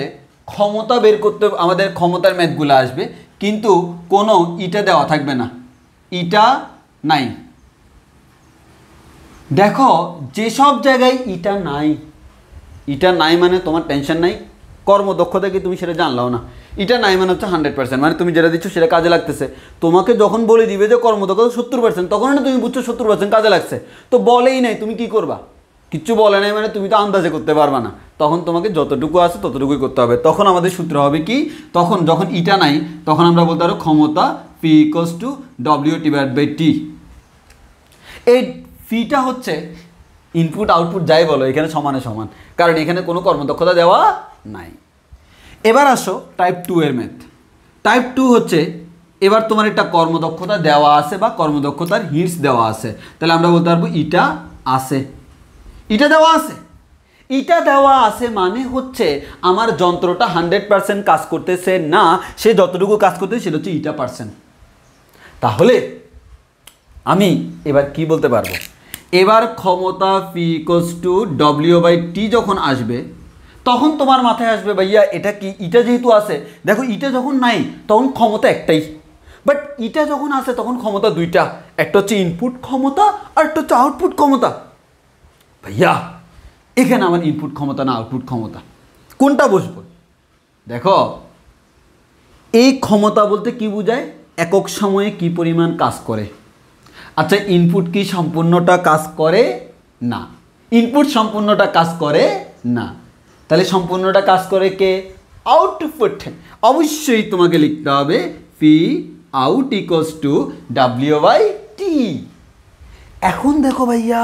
ক্ষমতা বের করতে আমাদের ক্ষমতার ম্যাথগুলো আসবে, কিন্তু কোনো ইটা দেওয়া থাকবে না, ইটা নাই। দেখো যেসব জায়গায় ইটা নাই, ইটা নাই মানে তোমার টেনশন নাই, কর্মদক্ষতা কি তুমি সেটা জানলাও না। এটা নাই মানে হচ্ছে 100%, মানে তুমি যেটা দিচ্ছ সেটা কাজে লাগতেছে। তোমাকে যখন বলে দিবে যে কর্মদক্ষতা 70%, তখন না তুমি বুঝছো 70% কাজে লাগছে, তো বলেই নাই, তুমি কি করবা, কিচ্ছু বলে নাই মানে তুমি তো আন্দাজে করতে পারবা না। তখন তোমাকে যতটুকু আছে ততটুকুই করতে হবে। তখন আমাদের সূত্র হবে কি, তখন যখন ইটা নাই তখন আমরা বলতে পারবো ক্ষমতা P = W/T। এই ফিটা হচ্ছে ইনপুট আউটপুট যাই বলো এখানে সমানে সমান, কারণ এখানে কোনো কর্মদক্ষতা দেওয়া নাই। এবার আসো টাইপ 2 এর ম্যাথ। টাইপ 2 হচ্ছে, এবার তোমার একটা কর্মদক্ষতা দেওয়া আছে বা কর্মদক্ষতার হিন্টস দেওয়া আছে, তাহলে আমরা বলতে পারবো ইটা আছে, ইটা দেওয়া আছে। ইটা দেওয়া আছে মানে হচ্ছে আমার যন্ত্রটা 100% কাজ করতেছে না, সে যতটুকু কাজ করতেছে সেটা হচ্ছে ইটা পার্সেন্ট। তাহলে আমি এবার কি বলতে পারবো, এবার ক্ষমতা P = W/T যখন আসবে তখন তোমার মাথায় আসবে ভাইয়া এটা কি, ইটা যেহেতু আছে, দেখো ইটা যখন নাই তখন ক্ষমতা একটাই, বাট ইটা যখন আছে তখন ক্ষমতা দুইটা, একটা হচ্ছে ইনপুট ক্ষমতা আর একটা হচ্ছে আউটপুট ক্ষমতা। ভাইয়া এখানে আমার ইনপুট ক্ষমতা না আউটপুট ক্ষমতা, কোনটা বসবো? দেখো এই ক্ষমতা বলতে কি বোঝায়, একক সময়ে কি পরিমাণ কাজ করে। আচ্ছা ইনপুট কি সম্পূর্ণটা কাজ করে না, ইনপুট সম্পূর্ণটা কাজ করে না, তাহলে সম্পূর্ণটা কাজ করে কে, আউটপুট। অবশ্যই তোমাকে লিখতে হবে P out = W/T। এখন দেখো ভাইয়া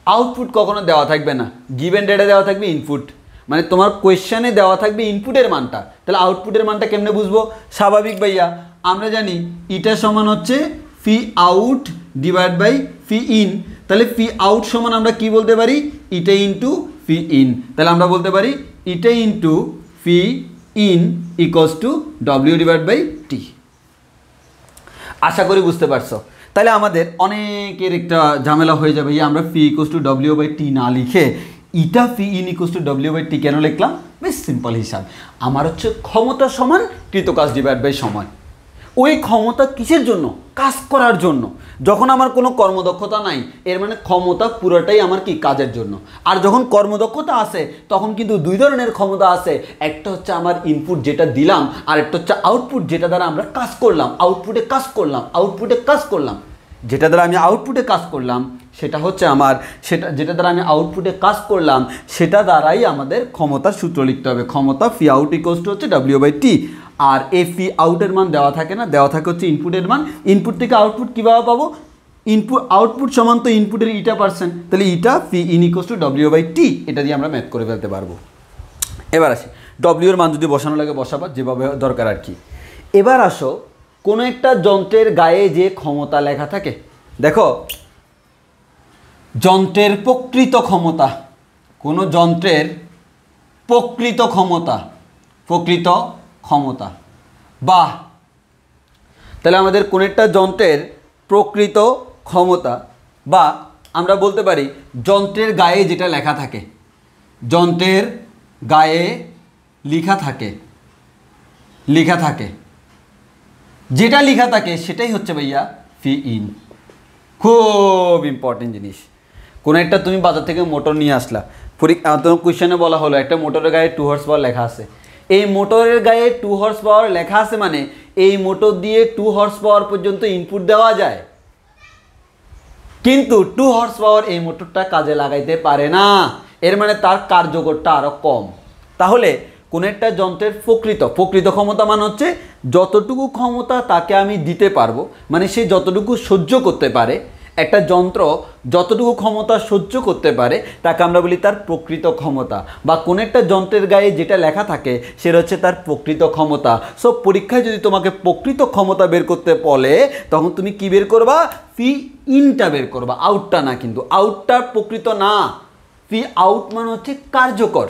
আউটপুট কখনো দেওয়া থাকবে না, গিভেন ডেটা দেওয়া থাকবে ইনপুট, মানে তোমার কোয়েশ্চেনে দেওয়া থাকবে ইনপুটের মানটা, তাহলে আউটপুটের মানটা কেমনে বুঝবো? স্বাভাবিক ভাইয়া, আমরা জানি ইটা সমান হচ্ছে P out / P in, তাহলে P out সমান আমরা কি বলতে পারি, ইটা ইন্টু P in, তাহলে আমরা বলতে পারি ইটা ইন্টু P in = W/T। আশা করি বুঝতে পারছো। তাহলে আমাদের অনেকের একটা ঝামেলা হয়ে যাবে, আমরা P = W/T না লিখে ইটা P in = W/T কেন লিখলাম? বেশ সিম্পল হিসাব, আমার হচ্ছে ক্ষমতা সমান কৃতকাজ / সময়। ওই ক্ষমতা কিসের জন্য? কাজ করার জন্য। যখন আমার কোনো কর্মদক্ষতা নাই এর মানে ক্ষমতা পুরোটাই আমার কি, কাজের জন্য। আর যখন কর্মদক্ষতা আছে তখন কিন্তু দুই ধরনের ক্ষমতা আছে, একটা হচ্ছে আমার ইনপুট যেটা দিলাম, আর একটা হচ্ছে আউটপুট যেটা দ্বারা আমরা কাজ করলাম, আউটপুটে কাজ করলাম, আউটপুটে কাজ করলাম। যেটা দ্বারা আমি আউটপুটে কাজ করলাম সেটা হচ্ছে আমার, যেটা দ্বারা আমি আউটপুটে কাজ করলাম সেটা দ্বারাই আমাদের ক্ষমতার সূত্র লিখতে হবে। ক্ষমতা P out = W/T। আর এই P আউটের মান দেওয়া থাকে না, দেওয়া থাকে হচ্ছে ইনপুটের মান। ইনপুট থেকে আউটপুট কীভাবে পাবো? আউটপুট সমান তো ইনপুটের ইটা পার্সেন্ট, তাহলে ইটা P in = W/T, এটা দিয়ে আমরা ম্যাথ করে ফেলতে পারবো। এবার আসি, W এর মান যদি বসানো লাগে বসাবা, যেভাবে দরকার আর কি। এবার আসো, কোনো একটা যন্ত্রের গায়ে যে ক্ষমতা লেখা থাকে, দেখো যন্ত্রের প্রকৃত ক্ষমতা, কোনো যন্ত্রের প্রকৃত ক্ষমতা বা, তাহলে আমাদের কোন একটা যন্ত্রের প্রকৃত ক্ষমতা, বা আমরা বলতে পারি যন্ত্রের গায়ে যেটা লেখা থাকে, যন্ত্রের গায়ে লেখা থাকে যেটা লেখা থাকে সেটাই হচ্ছে ভাইয়া P in। খুব ইম্পর্টেন্ট জিনিস। কোনো একটা তুমি বাজার থেকে মোটর নিয়ে আসলা, তোমার কোয়েশ্চেনে বলা হলো একটা মোটরের গায়ে 2 হর্স পাওয়ার লেখা আছে। এই মোটরের গায়ে 2 হর্স পাওয়ার লেখা আছে মানে এই মোটর দিয়ে 2 হর্স পাওয়ার পর্যন্ত ইনপুট দেওয়া যায়, কিন্তু 2 হর্স পাওয়ার এই মোটরটা কাজে লাগাইতে পারে না, এর মানে তার কার্যকরটা আরও কম। তাহলে কোন একটা যন্ত্রের প্রকৃত ক্ষমতা মানে হচ্ছে যতটুকু ক্ষমতা তাকে আমি দিতে পারবো, মানে সে যতটুকু সহ্য করতে পারে, একটা যন্ত্র যতটুকু ক্ষমতা সহ্য করতে পারে তাকে আমরা বলি তার প্রকৃত ক্ষমতা, বা কোন একটা যন্ত্রের গায়ে যেটা লেখা থাকে সেটা হচ্ছে তার প্রকৃত ক্ষমতা। সো পরীক্ষায় যদি তোমাকে প্রকৃত ক্ষমতা বের করতে বলে তখন তুমি কি বের করবা? পি ইনটা বের করবা, আউটটা না। কিন্তু আউটটা প্রকৃত না, পি আউট মানে হচ্ছে কার্যকর,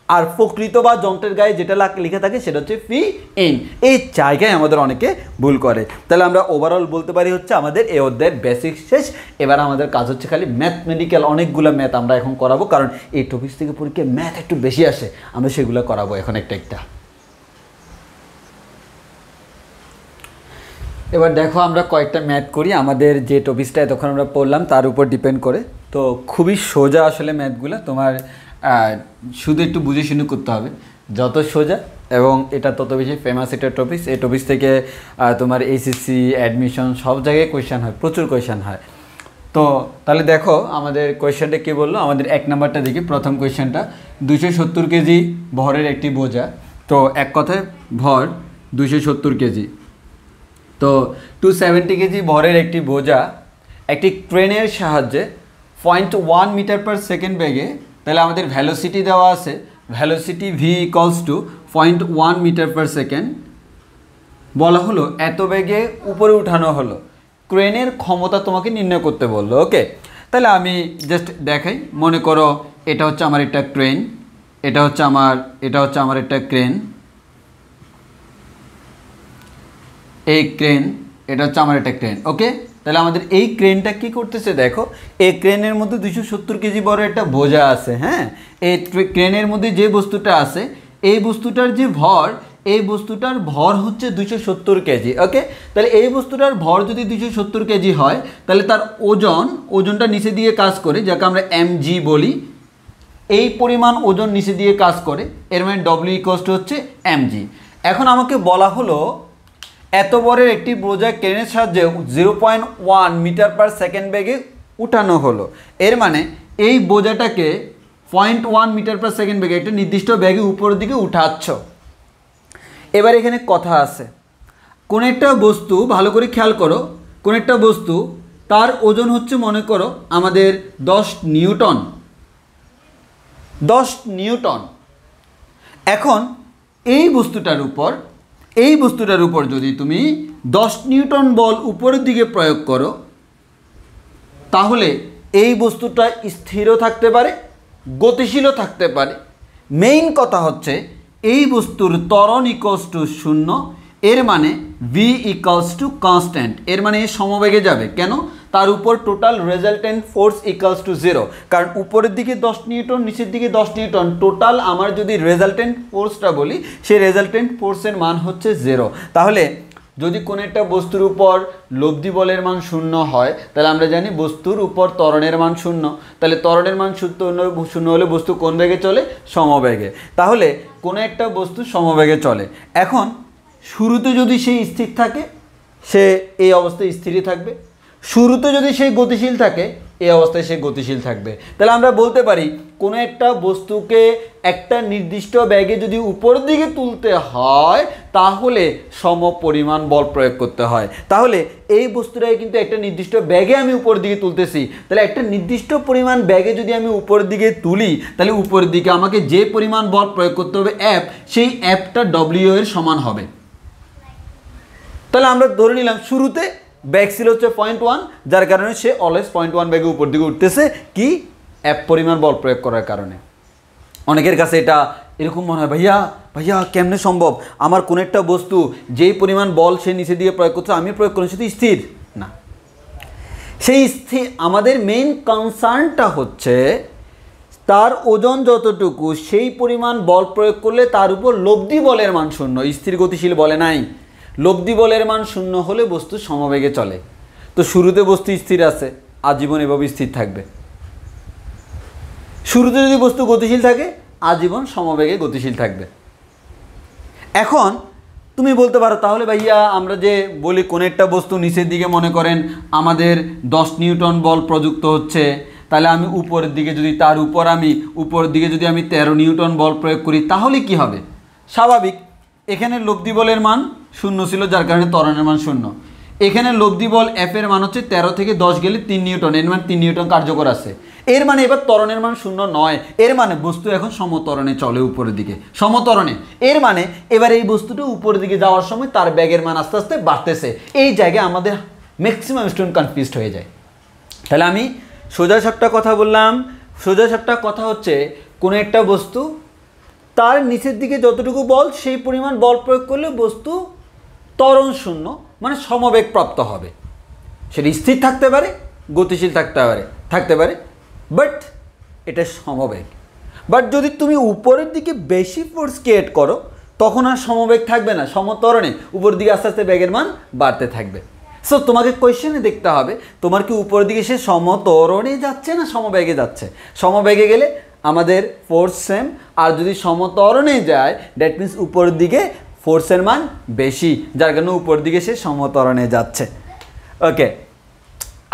আর প্রকৃত বা যন্ত্রের গায়ে যেটা লেখা থাকে সেটা হচ্ছে পি ইন। এই জায়গায় আমাদের অনেকে ভুল করে। তাহলে আমরা ওভারঅল বলতে পারি হচ্ছে আমাদের এই অধ্যায়ের বেসিক শেষ। এবার আমাদের কাজ হচ্ছে খালি ম্যাথমেটিক্যাল অনেকগুলো ম্যাথ আমরা এখন করাবো, কারণ এই টপিক থেকে পরীক্ষায় ম্যাথ একটু বেশি আসে, আমরা সেগুলো করাবো এখন একটা একটা। এবার দেখো আমরা কয়েকটা ম্যাথ করি আমাদের যে টপিকসটা এতক্ষণ আমরা পড়লাম তার উপর ডিপেন্ড করে। তো খুবই সোজা আসলে ম্যাথগুলো, তোমার শুধু একটু বুঝে শুনে করতে হবে। যত সোজা এবং এটা তত বেশি ফেমাস একটা টপিকস। এই টপিকস থেকে তোমার এইচএসসি অ্যাডমিশন সব জায়গায় কোয়েশ্চেন হয়, প্রচুর কোয়েশ্চেন হয়। তো তাহলে দেখো আমাদের কোয়েশ্চেনটা কী বললো। আমাদের এক নাম্বারটা দেখি, প্রথম কোয়েশ্চেনটা 270 কেজি ভরের একটি বোঝা। তো এক কথায় ভর 270 কেজি। তো 270 কেজি ভরের একটি বোঝা একটি ট্রেনের সাহায্যে 0.1 মিটার পার সেকেন্ড বেগে, তাহলে আমাদের ভ্যালোসিটি দেওয়া আছে, velocity V equals to 0.1 metre per second বলা হলো, এত বেগে উপরে উঠানো হলো। ক্রেনের ক্ষমতা তোমাকে নির্ণয় করতে বললো। ওকে, তাহলে আমি জাস্ট দেখাই। মনে করো এটা হচ্ছে আমার একটা ক্রেন, এটা হচ্ছে আমার একটা ক্রেন, এই ক্রেন, এটা হচ্ছে আমার একটা ক্রেন। ওকে, তাহলে আমাদের এই ক্রেনটা কি করতেছে দেখো, এই ক্রেনের মধ্যে 270 কেজি বড় একটা বোঝা আছে। হ্যাঁ, এই ক্রেনের মধ্যে যে বস্তুটা আছে, এই বস্তুটার যে ভর, এই বস্তুটার ভর হচ্ছে 270 কেজি। ওকে, তাহলে এই বস্তুটার ভর যদি 270 কেজি হয় তাহলে তার ওজনটা নিচে দিয়ে কাজ করে, যাকে আমরা mg বলি। এই পরিমাণ ওজন নিচে দিয়ে কাজ করে, এর মানে w ইকুয়ালস টু হচ্ছে mg। এখন আমাকে বলা হলো এত বড়ের একটি বোঝা ক্রেনের সাহায্যে 0.1 মিটার পার সেকেন্ড বেগে উঠানো হলো। এর মানে এই বোঝাটাকে 0.1 মিটার পার সেকেন্ড বেগে একটা নির্দিষ্ট বেগে উপরের দিকে উঠাচ্ছ। এবার এখানে কথা আছে, কোন একটা বস্তু, ভালো করে খেয়াল করো, কোন একটা বস্তু তার ওজন হচ্ছে মনে করো আমাদের 10 নিউটন। এখন এই বস্তুটার উপর যদি তুমি 10 নিউটন বল উপরের দিকে প্রয়োগ করো তাহলে এই বস্তুটা স্থিরও থাকতে পারে, গতিশীলও থাকতে পারে। মেইন কথা হচ্ছে এই বস্তুর ত্বরণ ইকুয়ালস টু 0, এর মানে ভি ইকুয়ালস টু কনস্ট্যান্ট, এর মানে সমবেগে যাবে। কেন? তার উপর total resultant force equals to 0, কারণ উপরের দিকে 10 নিউটন, নিচের দিকে 10 নিউটন, টোটাল আমার যদি রেজাল্টেন্ট ফোর্সটা বলি সেই রেজাল্টেন্ট ফোর্সের মান হচ্ছে 0। তাহলে যদি কোনো একটা বস্তুর উপর লব্ধি বলের মান 0 হয় তাহলে আমরা জানি বস্তুর উপর ত্বরণের মান 0। তাহলে ত্বরণের মান 0 হলে বস্তু কোন বেগে চলে? সমবেগে। তাহলে কোনো একটা বস্তু সমবেগে চলে। এখন শুরুতে যদি সেই স্থির থাকে সে এই অবস্থায় স্থিরই থাকবে, শুরুতে যদি সেই গতিশীল থাকে এই অবস্থায় সে গতিশীল থাকবে। তাহলে আমরা বলতে পারি কোনো একটা বস্তুকে একটা নির্দিষ্ট বেগে যদি উপরের দিকে তুলতে হয় তাহলে সম পরিমাণ বল প্রয়োগ করতে হয়। তাহলে এই বস্তুটাকে কিন্তু একটা নির্দিষ্ট বেগে আমি উপরের দিকে তুলতেছি, তাহলে একটা নির্দিষ্ট পরিমাণ বেগে যদি আমি উপরের দিকে তুলি তাহলে উপরের দিকে আমাকে যে পরিমাণ বল প্রয়োগ করতে হবে F, সেই Fটা W এর সমান হবে। তাহলে আমরা ধরে নিলাম শুরুতে ব্যাগ ছিল হচ্ছে 0.1, যার কারণে সে অলওয়েজ 0.1 ব্যাগে উপর দিকে উঠতেছে, কি F পরিমাণ বল প্রয়োগ করার কারণে। অনেকের কাছে এটা এরকম মনে হয়, ভাইয়া কেমনে সম্ভব, আমার কোন একটা বস্তু যেই পরিমাণ বল সে নিচে দিয়ে প্রয়োগ করছে আমি প্রয়োগ করছি সেটা স্থির না। সেই স্থির আমাদের মেইন কনসার্নটা হচ্ছে তার ওজন যতটুকু সেই পরিমাণ বল প্রয়োগ করলে তার উপর লব্ধি বলের মান 0, স্থির গতিশীল বলে নাই। লব্ধি বলের মান 0 হলে বস্তু সমবেগে চলে। তো শুরুতে বস্তু স্থির আছে, আজীবন এভাবে স্থির থাকবে। শুরুতে যদি বস্তু গতিশীল থাকে আজীবন সমবেগে গতিশীল থাকবে। এখন তুমি বলতে পারো তাহলে ভাইয়া আমরা যে বলি কোন একটা বস্তু নিচের দিকে মনে করেন আমাদের 10 নিউটন বল প্রযুক্ত হচ্ছে, তাহলে আমি উপরের দিকে যদি তার উপর আমি উপরের দিকে যদি আমি 13 নিউটন বল প্রয়োগ করি তাহলে কি হবে? স্বাভাবিক, এখানে লব্ধি বলের মান 0 ছিল, যার কারণে ত্বরণের মান 0। এখানে লব্ধি বল এফ এর মান হচ্ছে 13 থেকে 10 গেলে 3 নিউটন, এর মানে 3 নিউটন কার্যকর আছে। এর মানে এবার ত্বরণের মান 0 নয়, এর মানে বস্তু এখন সমত্বরণে চলে উপরের দিকে, সমত্বরণে। এর মানে এবার এই বস্তুটা উপরের দিকে যাওয়ার সময় তার ব্যাগের মান আস্তে আস্তে বাড়তেছে। এই জায়গায় আমাদের ম্যাক্সিমাম স্টুডেন্ট কনফিউজড হয়ে যায়। তাহলে আমি সোজা সাপটা কথা বললাম, সোজা সাপটা কথা হচ্ছে কোনো একটা বস্তু তার নিচের দিকে যতটুকু বল সেই পরিমাণ বল প্রয়োগ করলে বস্তু ত্বরণ শূন্য মানে সমবেগ প্রাপ্ত হবে। সেটা স্থির থাকতে পারে, গতিশীল থাকতে পারে, বাট এটা সমবেগ। বাট যদি তুমি উপরের দিকে বেশি ফোর্স ক্রিয়েট করো তখন আর সমবেগ থাকবে না, সমত্বরণে উপরের দিকে আস্তে আস্তে বেগের মান বাড়তে থাকবে। সো তোমাকে কোয়েশ্চেনে দেখতে হবে তোমার কি উপরের দিকে সে সমত্বরণে যাচ্ছে না সমবেগে যাচ্ছে। সমবেগে গেলে আমাদের ফোর্স সেম, আর যদি সমত্বরণে যায় দ্যাট মিনস উপরের দিকে ফোর্সের মান বেশি, যার কারণে উপরের দিকে সে সমত্বরণে যাচ্ছে। ওকে,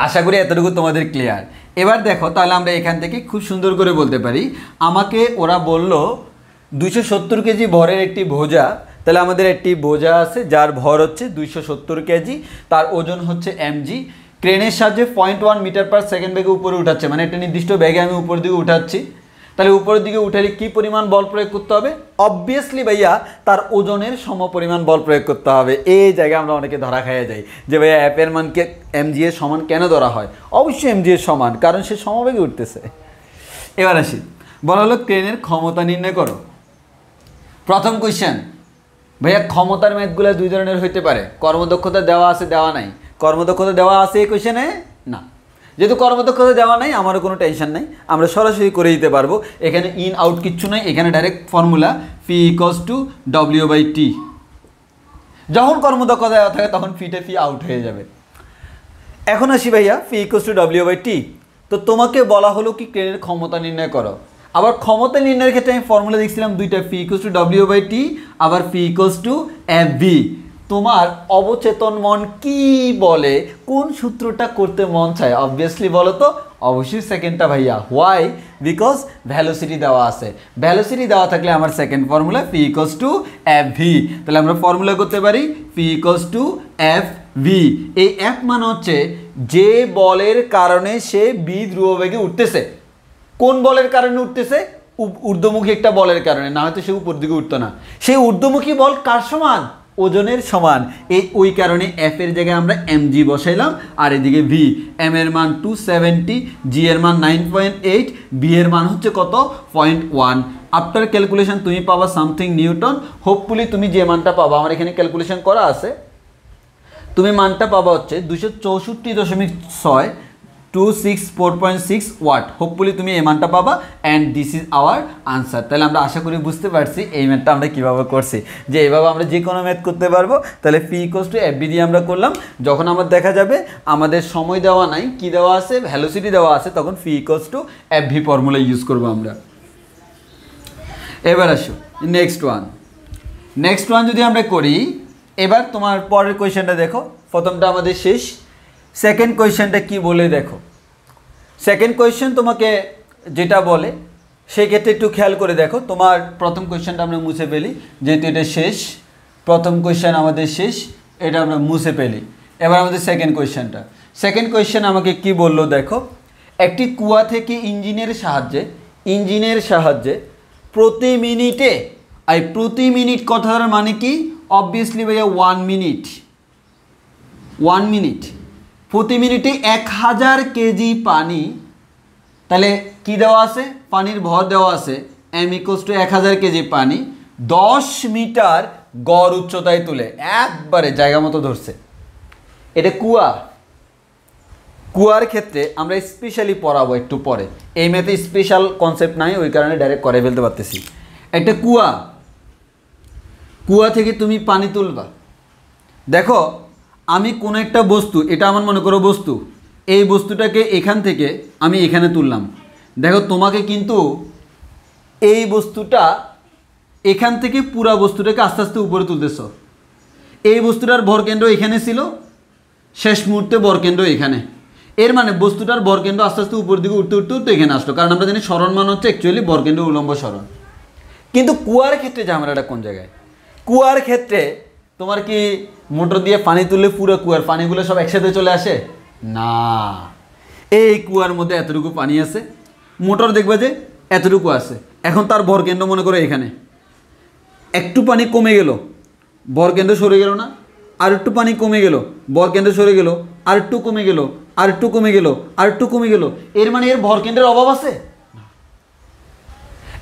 আশা করি এতটুকু তোমাদের ক্লিয়ার। এবার দেখো তাহলে আমরা এখান থেকে খুব সুন্দর করে বলতে পারি, আমাকে ওরা বলল 270 কেজি ভরের একটি বোঝা, তাহলে আমাদের একটি বোঝা আছে যার ভর হচ্ছে 270 কেজি, তার ওজন হচ্ছে mg, ক্রেনের সাহায্যে 0.1 মিটার পার সেকেন্ড বেগে উপরে উঠাচ্ছে, মানে একটা নির্দিষ্ট বেগে আমি উপরের দিকে উঠাচ্ছি। তাহলে উপরের দিকে উঠালে কী পরিমাণ বল প্রয়োগ করতে হবে? অবভিয়াসলি ভাইয়া তার ওজনের সমপরিমাণ বল প্রয়োগ করতে হবে। এই জায়গায় আমরা অনেকে ধরা খাইয়া যাই যে ভাইয়া এফ এর মানকে এমজি এর সমান কেন ধরা হয়? অবশ্যই এমজি এর সমান, কারণ সে সমবেগে উঠতেছে। এবার আসি, বলা হলো ক্রেনের ক্ষমতা নির্ণয় করো। প্রথম কোয়েশ্চেন, ভাইয়া ক্ষমতার ম্যাথগুলো দুই ধরনের হইতে পারে, কর্মদক্ষতা দেওয়া আছে দেওয়া নাই। কর্মদক্ষতা দেওয়া আছে এই কোয়েশ্চেনে? না। যেহেতু কর্মদক্ষতা দেওয়া নাই আমারও কোনো টেনশন নাই, আমরা সরাসরি করে দিতে পারবো। এখানে ইন আউট কিচ্ছু নাই, এখানে direct formula fee equals to W/T। যখন কর্মদক্ষতা দেওয়া থাকে তখন ফিটে ফি আউট হয়ে যাবে। এখন আসি ভাইয়া ফি ইকুয়ালস টু W/T। তো তোমাকে বলা হলো কি ক্রেনের ক্ষমতা নির্ণয় করো। আবার ক্ষমতা নির্ণয়ের ক্ষেত্রে আমি ফর্মুলা দেখছিলাম দুইটা, ফি ইকুয়ালস টু W/T আবার ফি ইকুয়ালস টু FV। তোমার অবচেতন মন কি বলে, কোন সূত্রটা করতে মন চায়? অবভিয়াসলি বলো তো, অবশ্যই সেকেন্ডটা ভাইয়া। হোয়াই? বিকজ ভ্যালোসিটি দেওয়া আছে, ভ্যালোসিটি দেওয়া থাকলে আমার second formula fee equals to FV। তাহলে আমরা ফর্মুলা করতে পারি ফি ইকুয়ালস টু FV। এই F মানে হচ্ছে যে বলের কারণে সে বি ধ্রুববেগে উঠতেছে। কোন বলের কারণে উঠতেছে? ঊর্ধ্বমুখী একটা বলের কারণে, না হয়তো সে উপর দিকে উঠতো না। সেই ঊর্ধ্বমুখী বল কার সমান? ওজনের সমান। ওই কারণে এফ এর জায়গায় আমরা mg বসাইলাম, আর এদিকে ভি। এম এর মান 270, জি এর মান 9.8, বি এর মান হচ্ছে কত? 0.1। আফটার ক্যালকুলেশন তুমি পাবা সামথিং নিউটন। হোপফুলি তুমি যে মানটা পাবা, আমার এখানে ক্যালকুলেশন করা আছে, তুমি মানটা পাবা হচ্ছে 264.6 ওয়াট। হোপফুলি তুমি এই মানটা পাবা, and this is our answer. তাহলে আমরা আশা করি বুঝতে পারছি এই ম্যাথটা আমরা কীভাবে করছি, যে এইভাবে আমরা যে কোনো ম্যাথ করতে পারবো। তাহলে ফি ইকুয়ালস টু FV দিয়ে আমরা করলাম। যখন আমার দেখা যাবে আমাদের সময় দেওয়া নাই, কি দেওয়া আছে? ভ্যালোসিটি দেওয়া আছে, তখন P equals to FV formula use করবো আমরা। এবার আসো নেক্সট ওয়ান যদি আমরা করি। এবার তোমার পরের কোয়েশ্চেনটা দেখো, প্রথমটা আমাদের শেষ। সেকেন্ড কোয়েশ্চেনটা কি বলে দেখো। সেকেন্ড কোয়েশ্চেন তোমাকে যেটা বলে সেক্ষেত্রে একটু খেয়াল করে দেখো। তোমার প্রথম কোয়েশ্চেনটা আমরা মুছে ফেলি, যেহেতু এটা শেষ। প্রথম কোয়েশ্চেন আমাদের শেষ, এটা আমরা মুছে ফেলি। এবার আমাদের সেকেন্ড কোয়েশ্চেন আমাকে কি বললো দেখো। একটি কুয়া থেকে ইঞ্জিনের সাহায্যে প্রতি মিনিট কথার মানে কি? অবভিয়াসলি ভাইয়া 1 মিনিট। প্রতি মিনিটে 1000 কেজি পানি। তাহলে কি দেওয়া আছে? পানির ভর দেওয়া আছে m ইকুয়ালস টু 1000 কেজি পানি 10 মিটার গড় উচ্চতায় তুলে, একবারে জায়গা মতো ধরছে। এটা কুয়ার ক্ষেত্রে আমরা স্পেশালি পড়াবো একটু পরে। এই ম্যাথে স্পেশাল কনসেপ্ট নাই, ওই কারণে ডাইরেক্ট করে ফেলতে পারতেছি। একটা কুয়া থেকে তুমি পানি তুলবা। দেখো আমি কোনো একটা বস্তু, এটা আমার মনে করো বস্তু, এই বস্তুটাকে এখান থেকে আমি এখানে তুললাম। দেখো তোমাকে কিন্তু এই বস্তুটা এখান থেকে পুরা বস্তুটাকে আস্তে আস্তে উপরে তুলতেছ। এই বস্তুটার ভরকেন্দ্র এখানে ছিল, শেষ মুহূর্তে ভরকেন্দ্র এখানে। এর মানে বস্তুটার ভরকেন্দ্র আস্তে আস্তে উপর দিকে উঠতে এখানে আসলো, কারণ আমরা জানি সরণ মান হচ্ছে অ্যাকচুয়ালি ভরকেন্দ্র উলম্ব সরণ। কিন্তু কুয়ার ক্ষেত্রে ঝামেলাটা কোন জায়গায়? কুয়ার ক্ষেত্রে তোমার কি মোটর দিয়ে পানি তুললে পুরো কুয়ার পানিগুলো সব একসাথে চলে আসে না। এই কুয়ার মধ্যে এতটুকু পানি আছে, মোটর দেখবে যে এতটুকু আছে। এখন তার ভরকেন্দ্র মনে করো এখানে, একটু পানি কমে গেল, ভরকেন্দ্র সরে গেল না, আর একটু পানি কমে গেল, ভরকেন্দ্র সরে গেল, আর একটু কমে গেল, আর একটু কমে গেল, আর একটু কমে গেল। এর মানে এর ভরকেন্দ্রের অভাব আছে।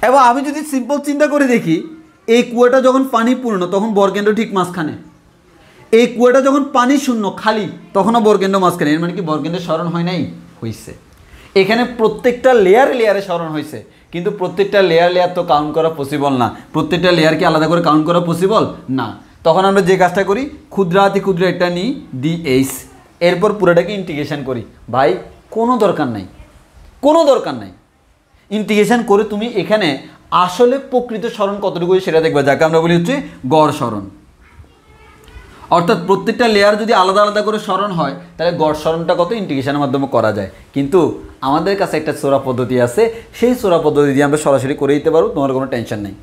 এবং আমি যদি সিম্পল চিন্তা করে দেখি, এই কুয়াটা যখন পানি পূর্ণ তখন ভরকেন্দ্র ঠিক মাঝখানে, এই কুয়াটা যখন পানি শূন্য খালি তখনও ভরকেন্দ্র মাঝখানে। এর মানে কি ভরকেন্দ্রের স্মরণ হয় নাই? হয়েছে। এখানে প্রত্যেকটা লেয়ারে লেয়ারে স্মরণ হয়েছে, কিন্তু প্রত্যেকটা লেয়ার তো কাউন্ট করা পসিবল না। প্রত্যেকটা লেয়ারকে আলাদা করে কাউন্ট করা পসিবল না। তখন আমরা যে কাজটা করি, ক্ষুদ্রাতি ক্ষুদ্র একটা নিই DH, এরপর পুরোটাকে ইন্টিগ্রেশন করি। ভাই কোনো দরকার নাই, কোনো দরকার নাই। ইন্টিগ্রেশন করে তুমি এখানে আসলে প্রকৃত স্মরণ কতটুকু সেটা দেখবে, যাকে আমরা বলি হচ্ছে গড় স্মরণ। অর্থাৎ প্রত্যেকটা লেয়ার যদি আলাদা আলাদা করে স্মরণ হয় তাহলে গড় স্মরণটা কত ইন্টিগ্রেশনের মাধ্যমে করা যায়। কিন্তু আমাদের কাছে একটা সোরা পদ্ধতি আছে, সেই সোরা পদ্ধতি দিয়ে আমরা সরাসরি করে দিতে পারবো, তোমার কোনো টেনশন নেই।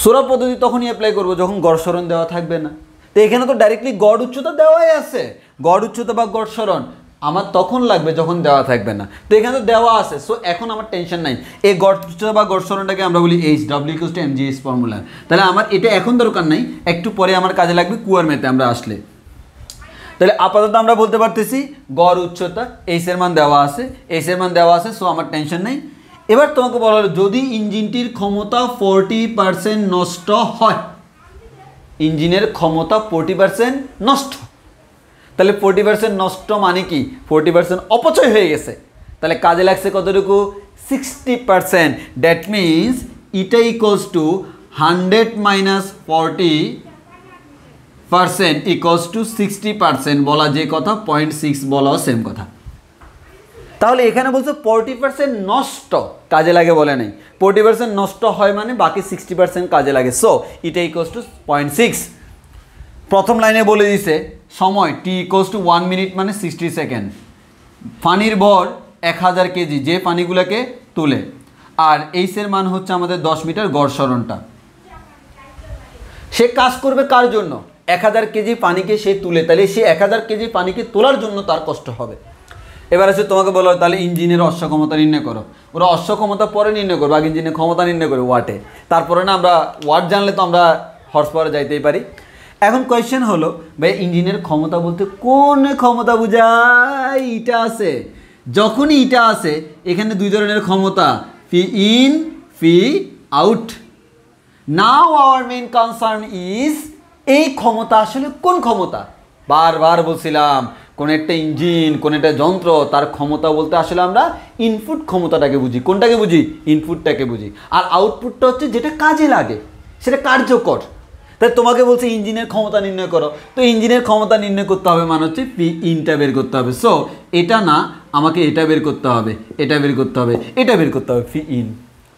সোরা পদ্ধতি তখনই অ্যাপ্লাই করবো যখন গড় স্মরণ দেওয়া থাকবে না। তো এখানে তো ডাইরেক্টলি গড় উচ্চতা দেওয়াই আছে, গড় উচ্চতা বা গড় স্মরণ আমার তখন লাগবে যখন দেওয়া থাকবে না। তো এখানে তো দেওয়া আছে, সো এখন আমার টেনশন নাই। এই গড় উচ্চতা বা গড় স্মরণটাকে আমরা বলি H, W=mgh ফর্মুলা। তাহলে আমার এটা এখন দরকার নাই, একটু পরে আমার কাজে লাগবে কুয়ার মেতে আমরা আসলে। তাহলে আপাতত আমরা বলতে পারতেছি গড় উচ্চতা H এর মান দেওয়া আছে, H এর মান দেওয়া আছে, সো আমার টেনশন নেই। এবার তোমাকে বলা হলো যদি ইঞ্জিনটির ক্ষমতা 40% নষ্ট হয়, ইঞ্জিনের ক্ষমতা 40% নষ্ট, তাহলে 40% নষ্ট মানে কি 40% অপচয় হয়ে গেছে। তাহলে কাজে লাগছে কতটুকু? 60%। দ্যাট মিনস এটা ইকুয়ালস টু 100 - 40% ইকুয়ালস টু 60%। বলা যে কথা 0.6 বলাও সেম কথা। তাহলে এখানে বলছে 40% নষ্ট কাজে লাগে বলে নেই, 40% নষ্ট হয় মানে বাকি 60% কাজে লাগে। সো এটা ইকুয়ালস টু 0.6। প্রথম লাইনে বলে দিছে সময় t = 1 মিনিট মানে 60 সেকেন্ড। পানির ভর 1000 কেজি, যে পানিগুলোকে তুলে। আর H এর মান হচ্ছে আমাদের 10 মিটার গড় স্মরণটা। সে কাজ করবে কার জন্য? 1000 কেজি পানিকে সে তুলে, তাহলে সে 1000 কেজি পানিকে তোলার জন্য তার কষ্ট হবে। এবার আছে তোমাকে বলো তাহলে ইঞ্জিনের অশ্বক্ষমতা নির্ণয় করো। ওরা অশ্বক্ষমতা পরে নির্ণয় করবো, আগে ইঞ্জিনের ক্ষমতা নির্ণয় করবো ওয়াটে। তারপরে না আমরা ওয়াট জানলে তো আমরা হর্স পাওয়ারে যাইতেই পারি। এখন কোয়েশ্চেন হলো ভাই ইঞ্জিনের ক্ষমতা বলতে কোন ক্ষমতা বোঝায়? ইটা আছে, যখনই ইটা আছে এখানে দুই ধরনের ক্ষমতা, P in P out. Now our main concern is এই ক্ষমতা আসলে কোন ক্ষমতা? বারবার বলছিলাম কোন একটা ইঞ্জিন, কোন একটা যন্ত্র, তার ক্ষমতা বলতে আসলে আমরা ইনপুট ক্ষমতাটাকে বুঝি। কোনটাকে বুঝি? ইনপুটটাকে বুঝি। আর আউটপুটটা হচ্ছে যেটা কাজে লাগে, সেটা কার্যকর। তাই তোমাকে বলছে ইঞ্জিনের ক্ষমতা নির্ণয় করো, তো ইঞ্জিনের ক্ষমতা নির্ণয় করতে হবে মানে হচ্ছে পি ইনটা বের করতে হবে। সো এটা না, আমাকে এটা বের করতে হবে, এটা বের করতে হবে, এটা বের করতে হবে, ফি ইন।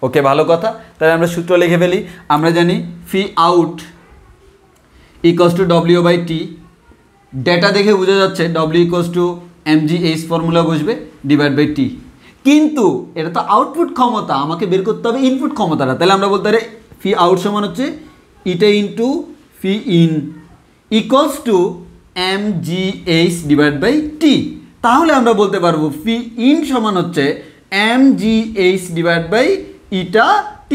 ওকে, ভালো কথা। তাহলে আমরা সূত্র লিখে ফেলি। আমরা জানি P out equals to W/T। Data দেখে বোঝা যাচ্ছে W = mgh ফর্মুলা বসবে /T। কিন্তু এটা তো আউটপুট ক্ষমতা, আমাকে বের করতে হবে ইনপুট ক্ষমতাটা। তাহলে আমরা বলতে পারি ফি আউট সমান হচ্ছে এটা into fee in equals two mgh/T। তাহলে আমরা বলতে পারবো ফি ইন সমান হচ্ছে mgh/T।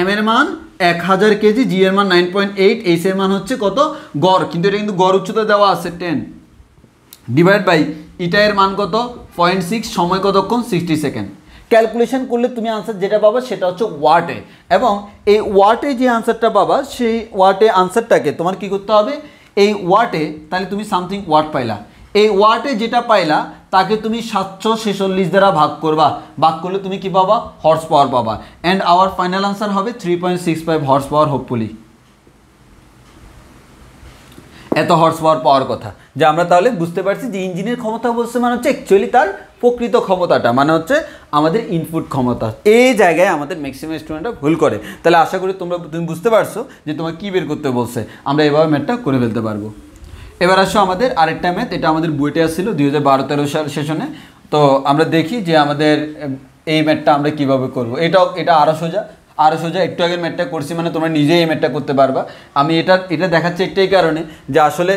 এম এর মান 1000 কেজি, জি এর মান 9.8, এইচ এর মান হচ্ছে কত? গড়, কিন্তু এটা কিন্তু গড় উচ্চতা দেওয়া আছে 10 / ইটা এর মান কত? 0.6, সময় কতক্ষণ? 60 সেকেন্ড। ক্যালকুলেশন করলে তুমি আনসার যেটা পাবা সেটা হচ্ছে ওয়াটে, এবং এই ওয়াটে যে আনসারটা পাবা সেই ওয়াটে আনসারটাকে তোমার কি করতে হবে? এই ওয়াটে তাহলে তুমি সামথিং ওয়াট পাইলা, এই ওয়াটে যেটা পাইলা তাকে তুমি 746 দ্বারা ভাগ করবা। ভাগ করলে তুমি কি পাবা? হর্স পাওয়ার পাবা। অ্যান্ড আওয়ার ফাইনাল আনসার হবে 3.65 হর্স পাওয়ার। হোপফুলি এত হর্স পাওয়ার পাওয়ার কথা, যে আমরা তাহলে বুঝতে পারছি যে ইঞ্জিনের ক্ষমতা বলছে মানে হচ্ছে অ্যাকচুয়ালি তার প্রকৃত ক্ষমতাটা, মানে হচ্ছে আমাদের ইনপুট ক্ষমতা। এই জায়গায় আমাদের ম্যাক্সিমাম স্টুডেন্টরা ভুল করে। তাহলে আশা করি তুমি বুঝতে পারছো যে তোমার কী বের করতে বলছে, আমরা এভাবে ম্যাথটা করে ফেলতে পারবো। এবার আসো আমাদের আরেকটা ম্যাথ, এটা আমাদের বইতে আসছিল 2012-13 সাল সেশনে। তো আমরা দেখি যে আমাদের এই ম্যাথটা আমরা কিভাবে করব। এটা আরও সোজা। আরও সোজা, একটু আগের ম্যাথটা করছি মানে তোমরা নিজেই এই ম্যাথটা করতে পারবা। আমি এটা দেখাচ্ছি একটাই কারণে যে আসলে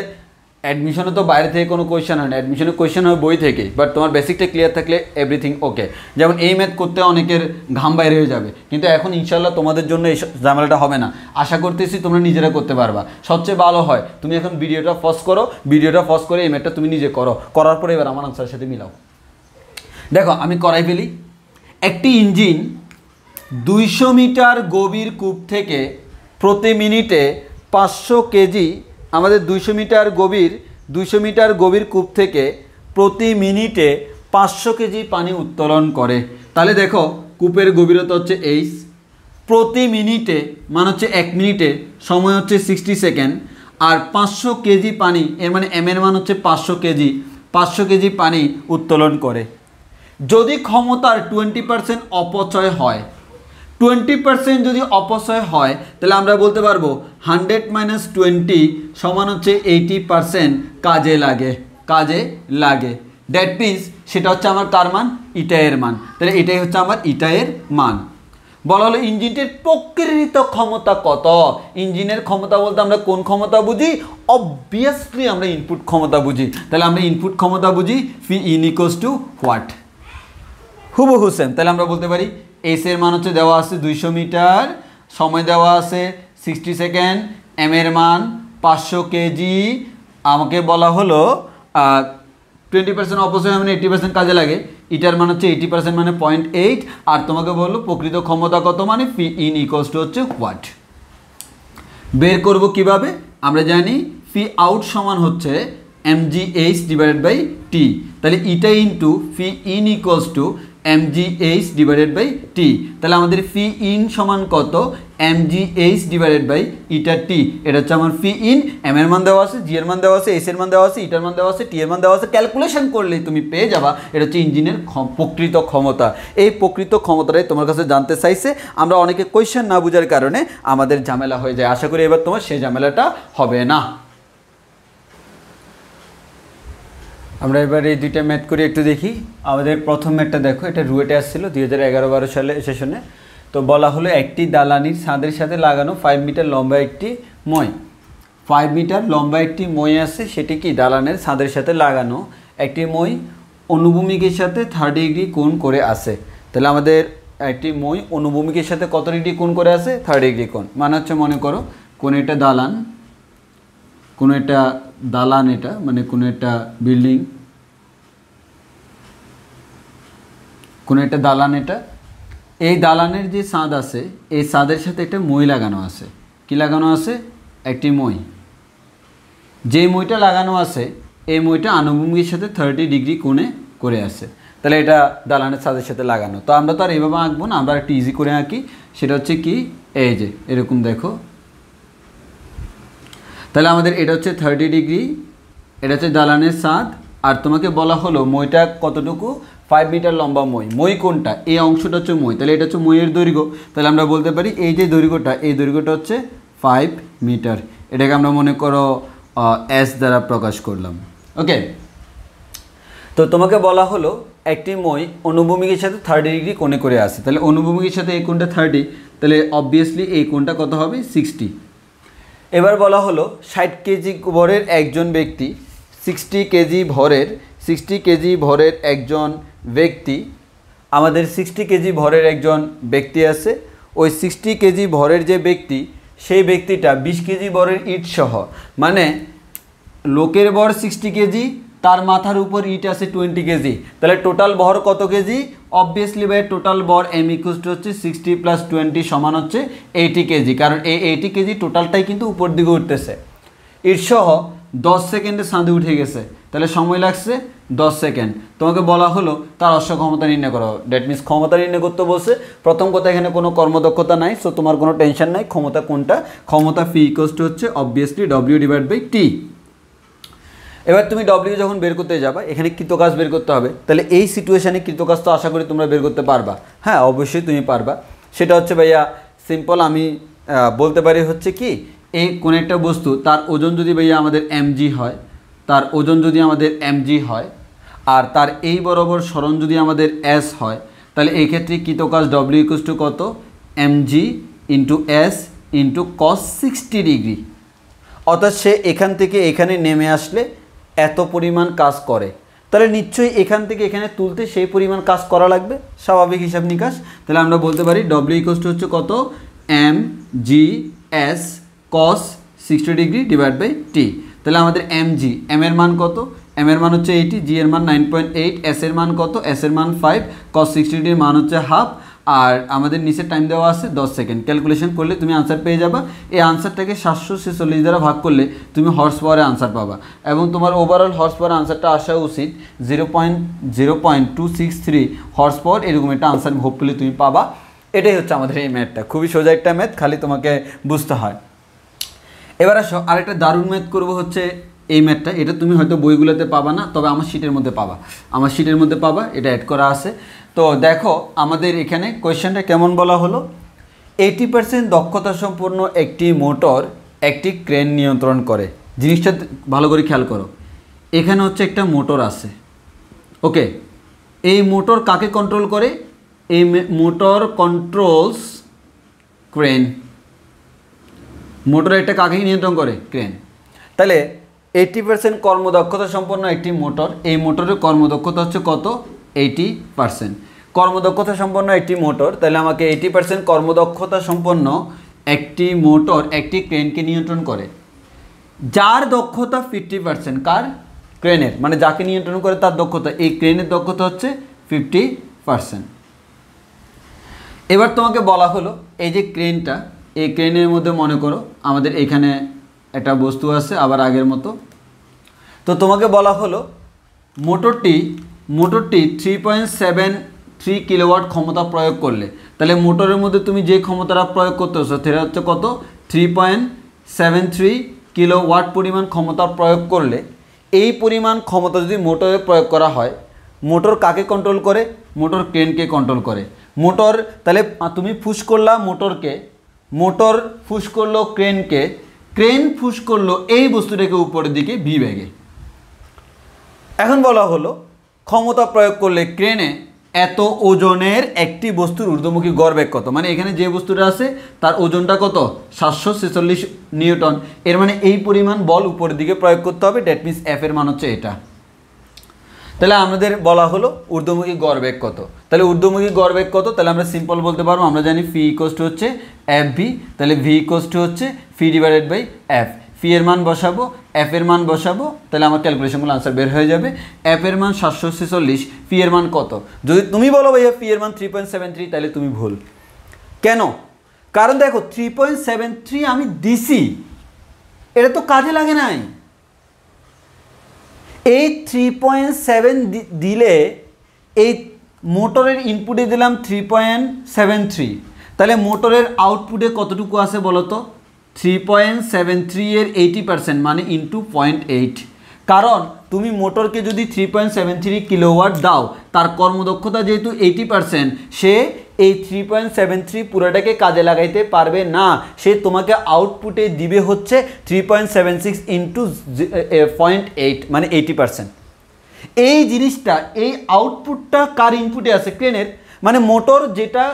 অ্যাডমিশনে তো বাইরে থেকে কোনো কোয়েশ্চেন হয় না, অ্যাডমিশনে কোয়েশ্চেন হয় বই থেকে, বাট তোমার বেসিকটা ক্লিয়ার থাকলে এভরিথিং ওকে। যেমন এই ম্যাথ করতে অনেকের ঘাম বাইরে হয়ে যাবে, কিন্তু এখন ইনশাল্লাহ তোমাদের জন্য এই ঝামেলাটা হবে না, আশা করতেছি তোমরা নিজেরা করতে পারবা। সবচেয়ে ভালো হয় তুমি এখন ভিডিওটা পজ করো, ভিডিওটা পজ করে এই ম্যাথটা তুমি নিজে করো, করার পরে এবার আমার আনসারের সাথে মিলাও। দেখো আমি করাই ফেলি। একটি ইঞ্জিন 200 মিটার গভীর কূপ থেকে প্রতি মিনিটে 500 কেজি, আমাদের 200 মিটার গভীর কূপ থেকে প্রতি মিনিটে 500 কেজি পানি উত্তোলন করে। তাহলে দেখো কূপের গভীরতা হচ্ছে এইচ, প্রতি মিনিটে মানে হচ্ছে 1 মিনিটে, সময় হচ্ছে 60 সেকেন্ড, আর 500 কেজি পানি, এর মানে এম এর মান হচ্ছে 500 কেজি পানি উত্তোলন করে। যদি ক্ষমতার 20% অপচয় হয়, 20% যদি অপচয় হয় তাহলে আমরা বলতে পারবো 100 - 20 সমান হচ্ছে 80% কাজে লাগে। দ্যাট মিনস সেটা হচ্ছে আমার কার মান? ইটা এর মান। তাহলে এটাই হচ্ছে আমার ইটা এর মান। বলা হলো ইঞ্জিনটির প্রকৃত ক্ষমতা কত। ইঞ্জিনের ক্ষমতা বলতে আমরা কোন ক্ষমতা বুঝি? অবভিয়াসলি আমরা ইনপুট ক্ষমতা বুঝি। তাহলে আমরা ইনপুট ক্ষমতা বুঝি P in equals two what, হুবহু সেম। তাহলে আমরা বলতে পারি এস এর মান হচ্ছে দেওয়া আছে 200 মিটার, সময় দেওয়া আছে 60 সেকেন্ড, এম এর মান 500 কেজি, আমাকে বলা হলো 20% অপচয় মানে 80% কাজে লাগে, ইটার মান হচ্ছে 80% মানে 0.8, আর তোমাকে বললো প্রকৃত ক্ষমতা কত মানে পি ইন ইকুয়ালস টু হচ্ছে হোয়াট। বের করব কিভাবে? আমরা জানি পি আউট সমান হচ্ছে mgh ডিভাইডেড বাই টি। তাহলে eta into P in equals to mgh divided by T. তাহলে আমাদের পি ইন সমান কত? mgh divided by eta T. এটা হচ্ছে আমার পি ইন, এম এর মান দেওয়া আছে, জি এর মান দেওয়া আছে, এস এর মান দেওয়া আছে, ইটার মান দেওয়া আছে, টি এর মান দেওয়া আছে। ক্যালকুলেশন করলেই তুমি পেয়ে যাবা এটা হচ্ছে ইঞ্জিনের প্রকৃত ক্ষমতা। এই প্রকৃত ক্ষমতাটাই তোমার কাছে জানতে চাইছে। আমরা অনেকে কোয়েশ্চেন না বোঝার কারণে আমাদের ঝামেলা হয়ে যায়। আশা করি এবার তোমার সেই ঝামেলাটা হবে না। আমরা এবার এই দুইটা ম্যাথ করে একটু দেখি। আমাদের প্রথম ম্যাথটা দেখো, এটা রুয়েটে আসছিল 2011-12 সালে সেশনে। তো বলা হলো একটি দালানির ছাদের সাথে লাগানো 5 মিটার লম্বা একটি মই। 5 মিটার লম্বা একটি মই আছে, সেটি কি দালানের ছাদের সাথে লাগানো একটি মই অনুভূমিকের সাথে 30 ডিগ্রি কোণ করে আছে। তাহলে আমাদের একটি মই অনুভূমিকের সাথে কত ডিগ্রি কোণ করে আছে? 30 ডিগ্রি কোণ। মানে হচ্ছে মনে করো কোনো একটা দালান, এটা মানে কোনো একটা বিল্ডিং, কোনো একটা দালান, এটা এই দালানের যে ছাদ আছে এই ছাদের সাথে একটা মই লাগানো আছে। কি লাগানো আছে? একটি মই। যে মইটা লাগানো আছে এই মইটা আনুভূমিকের সাথে 30 ডিগ্রি কোণে করে আছে। তাহলে এটা দালানের ছাদের সাথে লাগানো। তো আমরা তো আর এইভাবে আঁকবো না, আমরা একটু ইজি করে আঁকি। সেটা হচ্ছে কি, এই যে এরকম দেখো। তাহলে আমাদের এটা হচ্ছে 30 ডিগ্রি, এটা হচ্ছে দালানের ছাদ, আর তোমাকে বলা হলো মইটা কতটুকু? 5 মিটার লম্বা মই। মই কোনটা? এই অংশটা হচ্ছে মই। তাহলে এটা হচ্ছে মইয়ের দৈর্ঘ্য। তাহলে আমরা বলতে পারি এই যে দৈর্ঘ্যটা, এই দৈর্ঘ্যটা হচ্ছে 5 মিটার। এটাকে আমরা মনে করো এস দ্বারা প্রকাশ করলাম। ওকে, তো তোমাকে বলা হলো একটি মই অনুভূমিকের সাথে 30 ডিগ্রি কোণে করে আছে। তাহলে অনুভূমিকের সাথে এই কোণটা 30, তাহলে অবভিয়াসলি এই কোণটা কত হবে? 60। এবার বলা হলো 60 কেজি ভরের একজন ব্যক্তি, 60 কেজি ভরের একজন ব্যক্তি, আমাদের 60 কেজি ভরের একজন ব্যক্তি আছে। ওই 60 কেজি ভরের যে ব্যক্তি, সেই ব্যক্তিটা 20 কেজি ভরের ইট সহ, মানে লোকের ভর 60 কেজি, তার মাথার উপর ইট আছে 20 কেজি। তাহলে টোটাল ভর কত কেজি? অবভিয়াসলি ভাই টোটাল ভর এম ইকুয়ালস টু হচ্ছে 60 + 20 সমান হচ্ছে 80 কেজি। কারণ এই 80 কেজি টোটালটাই কিন্তু উপর দিকে উঠতেছে। ইট সহ 10 সেকেন্ডে ছাদে উঠে গেছে। তাহলে সময় লাগছে 10 সেকেন্ড। তোমাকে বলা হলো তার অশ্ব ক্ষমতা নির্ণয় করো। দ্যাট মিনস ক্ষমতা নির্ণয় করতে বলছে। প্রথম কথা, এখানে কোনো কর্মদক্ষতা নাই, সো তোমার কোনো টেনশন নাই। ক্ষমতা কোনটা? ক্ষমতা পি ইকুয়ালস টু হচ্ছে অবভিয়াসলি ডব্লিউ ডিভাইড বাই টি। এবার তুমি ডব্লিউ যখন বের করতে যাবা, এখানে কৃতকাজ বের করতে হবে। তাহলে এই সিচুয়েশানে কৃতকাজ তো আশা করি তোমরা বের করতে পারবা। হ্যাঁ, অবশ্যই তুমি পারবা। সেটা হচ্ছে ভাইয়া সিম্পল, আমি বলতে পারি হচ্ছে কি, এই কোন একটা বস্তু তার ওজন যদি ভাইয়া আমাদের এমজি হয়, আর তার এই বরাবর সরণ যদি আমাদের এস হয়, তাহলে এই ক্ষেত্রে কৃতকাজ ডব্লিউ ইকুয়ালস টু কত? mg into S into cos 60 degree. অর্থাৎ সে এখান থেকে এখানে নেমে আসলে এত পরিমাণ কাজ করে, তাহলে নিশ্চয়ই এখান থেকে এখানে তুলতে সেই পরিমাণ কাজ করা লাগবে, স্বাভাবিক হিসাব নিকাশ। তাহলে আমরা বলতে পারি ডব্লিউ ইকুয়ালস টু হচ্ছে কত, M G S cos 60 degree divide by T. তাহলে আমাদের এম জি, এম এর মান কত, এম এর মান হচ্ছে 80, জি এর মান 9.8, এস এর মান কত, এস এর মান 5, কস 60 ডিগ্রির মান হচ্ছে হাফ, আর আমাদের নিচে টাইম দেওয়া আছে 10 সেকেন্ড। ক্যালকুলেশন করলে তুমি আনসার পেয়ে যাবা। এই আনসারটাকে 746 দ্বারা ভাগ করলে তুমি হর্স পাওয়ারে আনসার পাবা, এবং তোমার ওভারঅল হর্স পাওয়ার আনসারটা আসা উচিত 0.0263 হর্স পাওয়ার, এরকম একটা আনসার হোপফুলি তুমি পাবা। এটাই হচ্ছে আমাদের এই ম্যাথটা, খুবই সোজা একটা ম্যাথ, খালি তোমাকে বুঝতে হয়। এবার আসো আরেকটা দারুণ ম্যাথ করবো হচ্ছে এই ম্যাথটা, এটা তুমি হয়তো বইগুলোতে পাবা না, তবে আমার শিটের মধ্যে পাবা, আমার শিটের মধ্যে পাবা, এটা অ্যাড করা আছে। তো দেখো আমাদের এখানে কোয়েশ্চেনটা কেমন বলা হলো, 80% দক্ষতা সম্পন্ন একটি মোটর একটি ক্রেন নিয়ন্ত্রণ করে। জিনিসটা ভালো করে খেয়াল করো, এখানে হচ্ছে একটা মোটর আছে, ওকে, এই মোটর কাকে কন্ট্রোল করে, এই মোটর কন্ট্রোলস ক্রেন। মোটর একটা কাকে নিয়ন্ত্রণ করে, ক্রেন। তাহলে 80% কর্মদক্ষতা সম্পন্ন একটি মোটর, এই মোটরের কর্মদক্ষতা হচ্ছে কত, 80%। কর্মদক্ষতা সম্পন্ন একটি মোটর, তাহলে আমাকে 80% কর্মদক্ষতা সম্পন্ন একটি মোটর একটি ক্রেনকে নিয়ন্ত্রণ করে, যার দক্ষতা 50%, কার, ক্রেনের, মানে যাকে নিয়ন্ত্রণ করে তার দক্ষতা, এই ক্রেনের দক্ষতা হচ্ছে 50%। এবার তোমাকে বলা হলো এই যে ক্রেনটা, এই ক্রেনের মধ্যে মনে করো আমাদের এখানে একটা বস্তু আছে আবার আগের মতো। তো তোমাকে বলা হলো মোটরটি 3.73 কিলোওয়াট ক্ষমতা প্রয়োগ করলে, তাহলে মোটরের মধ্যে তুমি যে ক্ষমতাটা প্রয়োগ করতেছো সেটা হচ্ছে কত, 3.73 কিলোওয়াট পরিমাণ ক্ষমতা প্রয়োগ করলে, এই পরিমাণ ক্ষমতা যদি মোটরে প্রয়োগ করা হয়, মোটর কাকে কন্ট্রোল করে, মোটর ক্রেনকে কন্ট্রোল করে। মোটর, তাহলে তুমি পুশ করলা মোটরকে, মোটর পুশ করলো ক্রেনকে, ক্রেন পুশ করলো এই বস্তুটাকে উপরের দিকে ভি ব্যাগে। এখন বলা হলো ক্ষমতা প্রয়োগ করলে ক্রেনে এত ওজনের একটি বস্তুর ঊর্ধ্বমুখী গড়বেগ কত, মানে এখানে যে বস্তুটা আছে তার ওজনটা কত, 746 নিউটন, এর মানে এই পরিমাণ বল উপরের দিকে প্রয়োগ করতে হবে, দ্যাট মিনস এফ এর মান হচ্ছে এটা। তাহলে আমাদের বলা হলো ঊর্ধ্বমুখী গড়বেগ কত, তাহলে ঊর্ধ্বমুখী গড়বেগ কত, তাহলে আমরা সিম্পল বলতে পারবো, আমরা জানি ফি ইকুয়ালস টু হচ্ছে এফ ভি, তাহলে ভি ইকুয়ালস টু হচ্ছে ফি ডিভাইডেড বাই এফ। ফি এর মান বসাবো, এফ এর মান বসাবো, তাহলে আমার ক্যালকুলেশনগুলো আনসার বের হয়ে যাবে। এফ এর মান 746, ফি এর মান কত, যদি তুমি বলো ভাইয়া ফি এর মান 3.73, তাহলে তুমি ভুল। কেন, কারণ দেখো 3.73 আমি দিছি, এটা তো কাজে লাগে নাই। এই 3.7 দিলে এই মোটরের ইনপুটে দিলাম 3.73, তাহলে মোটরের আউটপুটে কতটুকু আছে বলো তো, 3.73 এর 80% মানে ইন্টু 0.8। কারণ তুমি মোটরকে যদি 3.73 কিলোওয়াট দাও, তার কর্মদক্ষতা যেহেতু 80%, সে এই 3.73 পুরোটাকে কাজে লাগাইতে পারবে না, সে তোমাকে আউটপুটে দিবে হচ্ছে 3.76 ইন্টু 0.8 মানে 80%। এই জিনিসটা, এই আউটপুটটা কার ইনপুটে আছে, ক্রেনের, মানে মোটর যেটা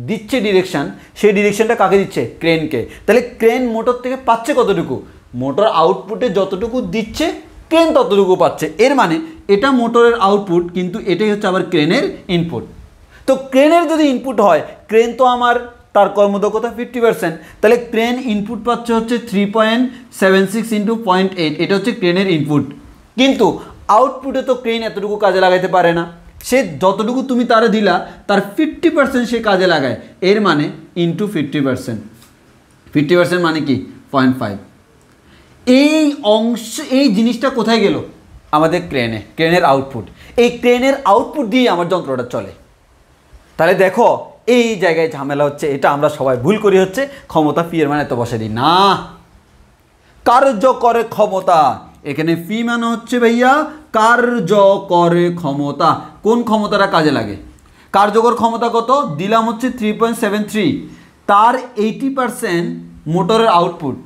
দিচ্ছে ডিরেকশন, সেই ডিরেকশনটা কাকে দিচ্ছে, ক্রেনকে। তাহলে ক্রেন মোটর থেকে পাচ্ছে কতটুকু, মোটর আউটপুটে যতটুকু দিচ্ছে ক্রেন ততটুকু পাচ্ছে, এর মানে এটা মোটরের আউটপুট, কিন্তু এটাই হচ্ছে আবার ক্রেনের ইনপুট। তো ক্রেনের যদি ইনপুট হয়, ক্রেন তো আমার তার কর্মদক্ষতা 50%, তাহলে ক্রেন ইনপুট পাচ্ছে হচ্ছে 3.76 ইন্টু 0.8, এটা হচ্ছে ক্রেনের ইনপুট। কিন্তু আউটপুটে তো ক্রেন এতটুকু কাজে লাগাইতে পারে না, সে যতটুকু তুমি তারা দিলা তার 50% সে কাজে লাগায়, এর মানে ইন্টু 50%, 50% মানে কি 0.5। এই অংশ, এই জিনিসটা কোথায় গেল, আমাদের ক্রেনে, ক্রেনের আউটপুট। এই ক্রেনের আউটপুট দিয়ে আমার যন্ত্রটা চলে। তাহলে দেখো এই জায়গায় ঝামেলা হচ্ছে, এটা আমরা সবাই ভুল করি, হচ্ছে ক্ষমতা ফি এর মানে এত বসে দিই না, কার্যকরে ক্ষমতা, এখানে ফি মানে হচ্ছে ভাইয়া কার্যকরে ক্ষমতা, কোন ক্ষমতাটা কাজে লাগে, কার্যকর ক্ষমতা কত দিলাম হচ্ছে 3.73, তার 80% মোটরের আউটপুট,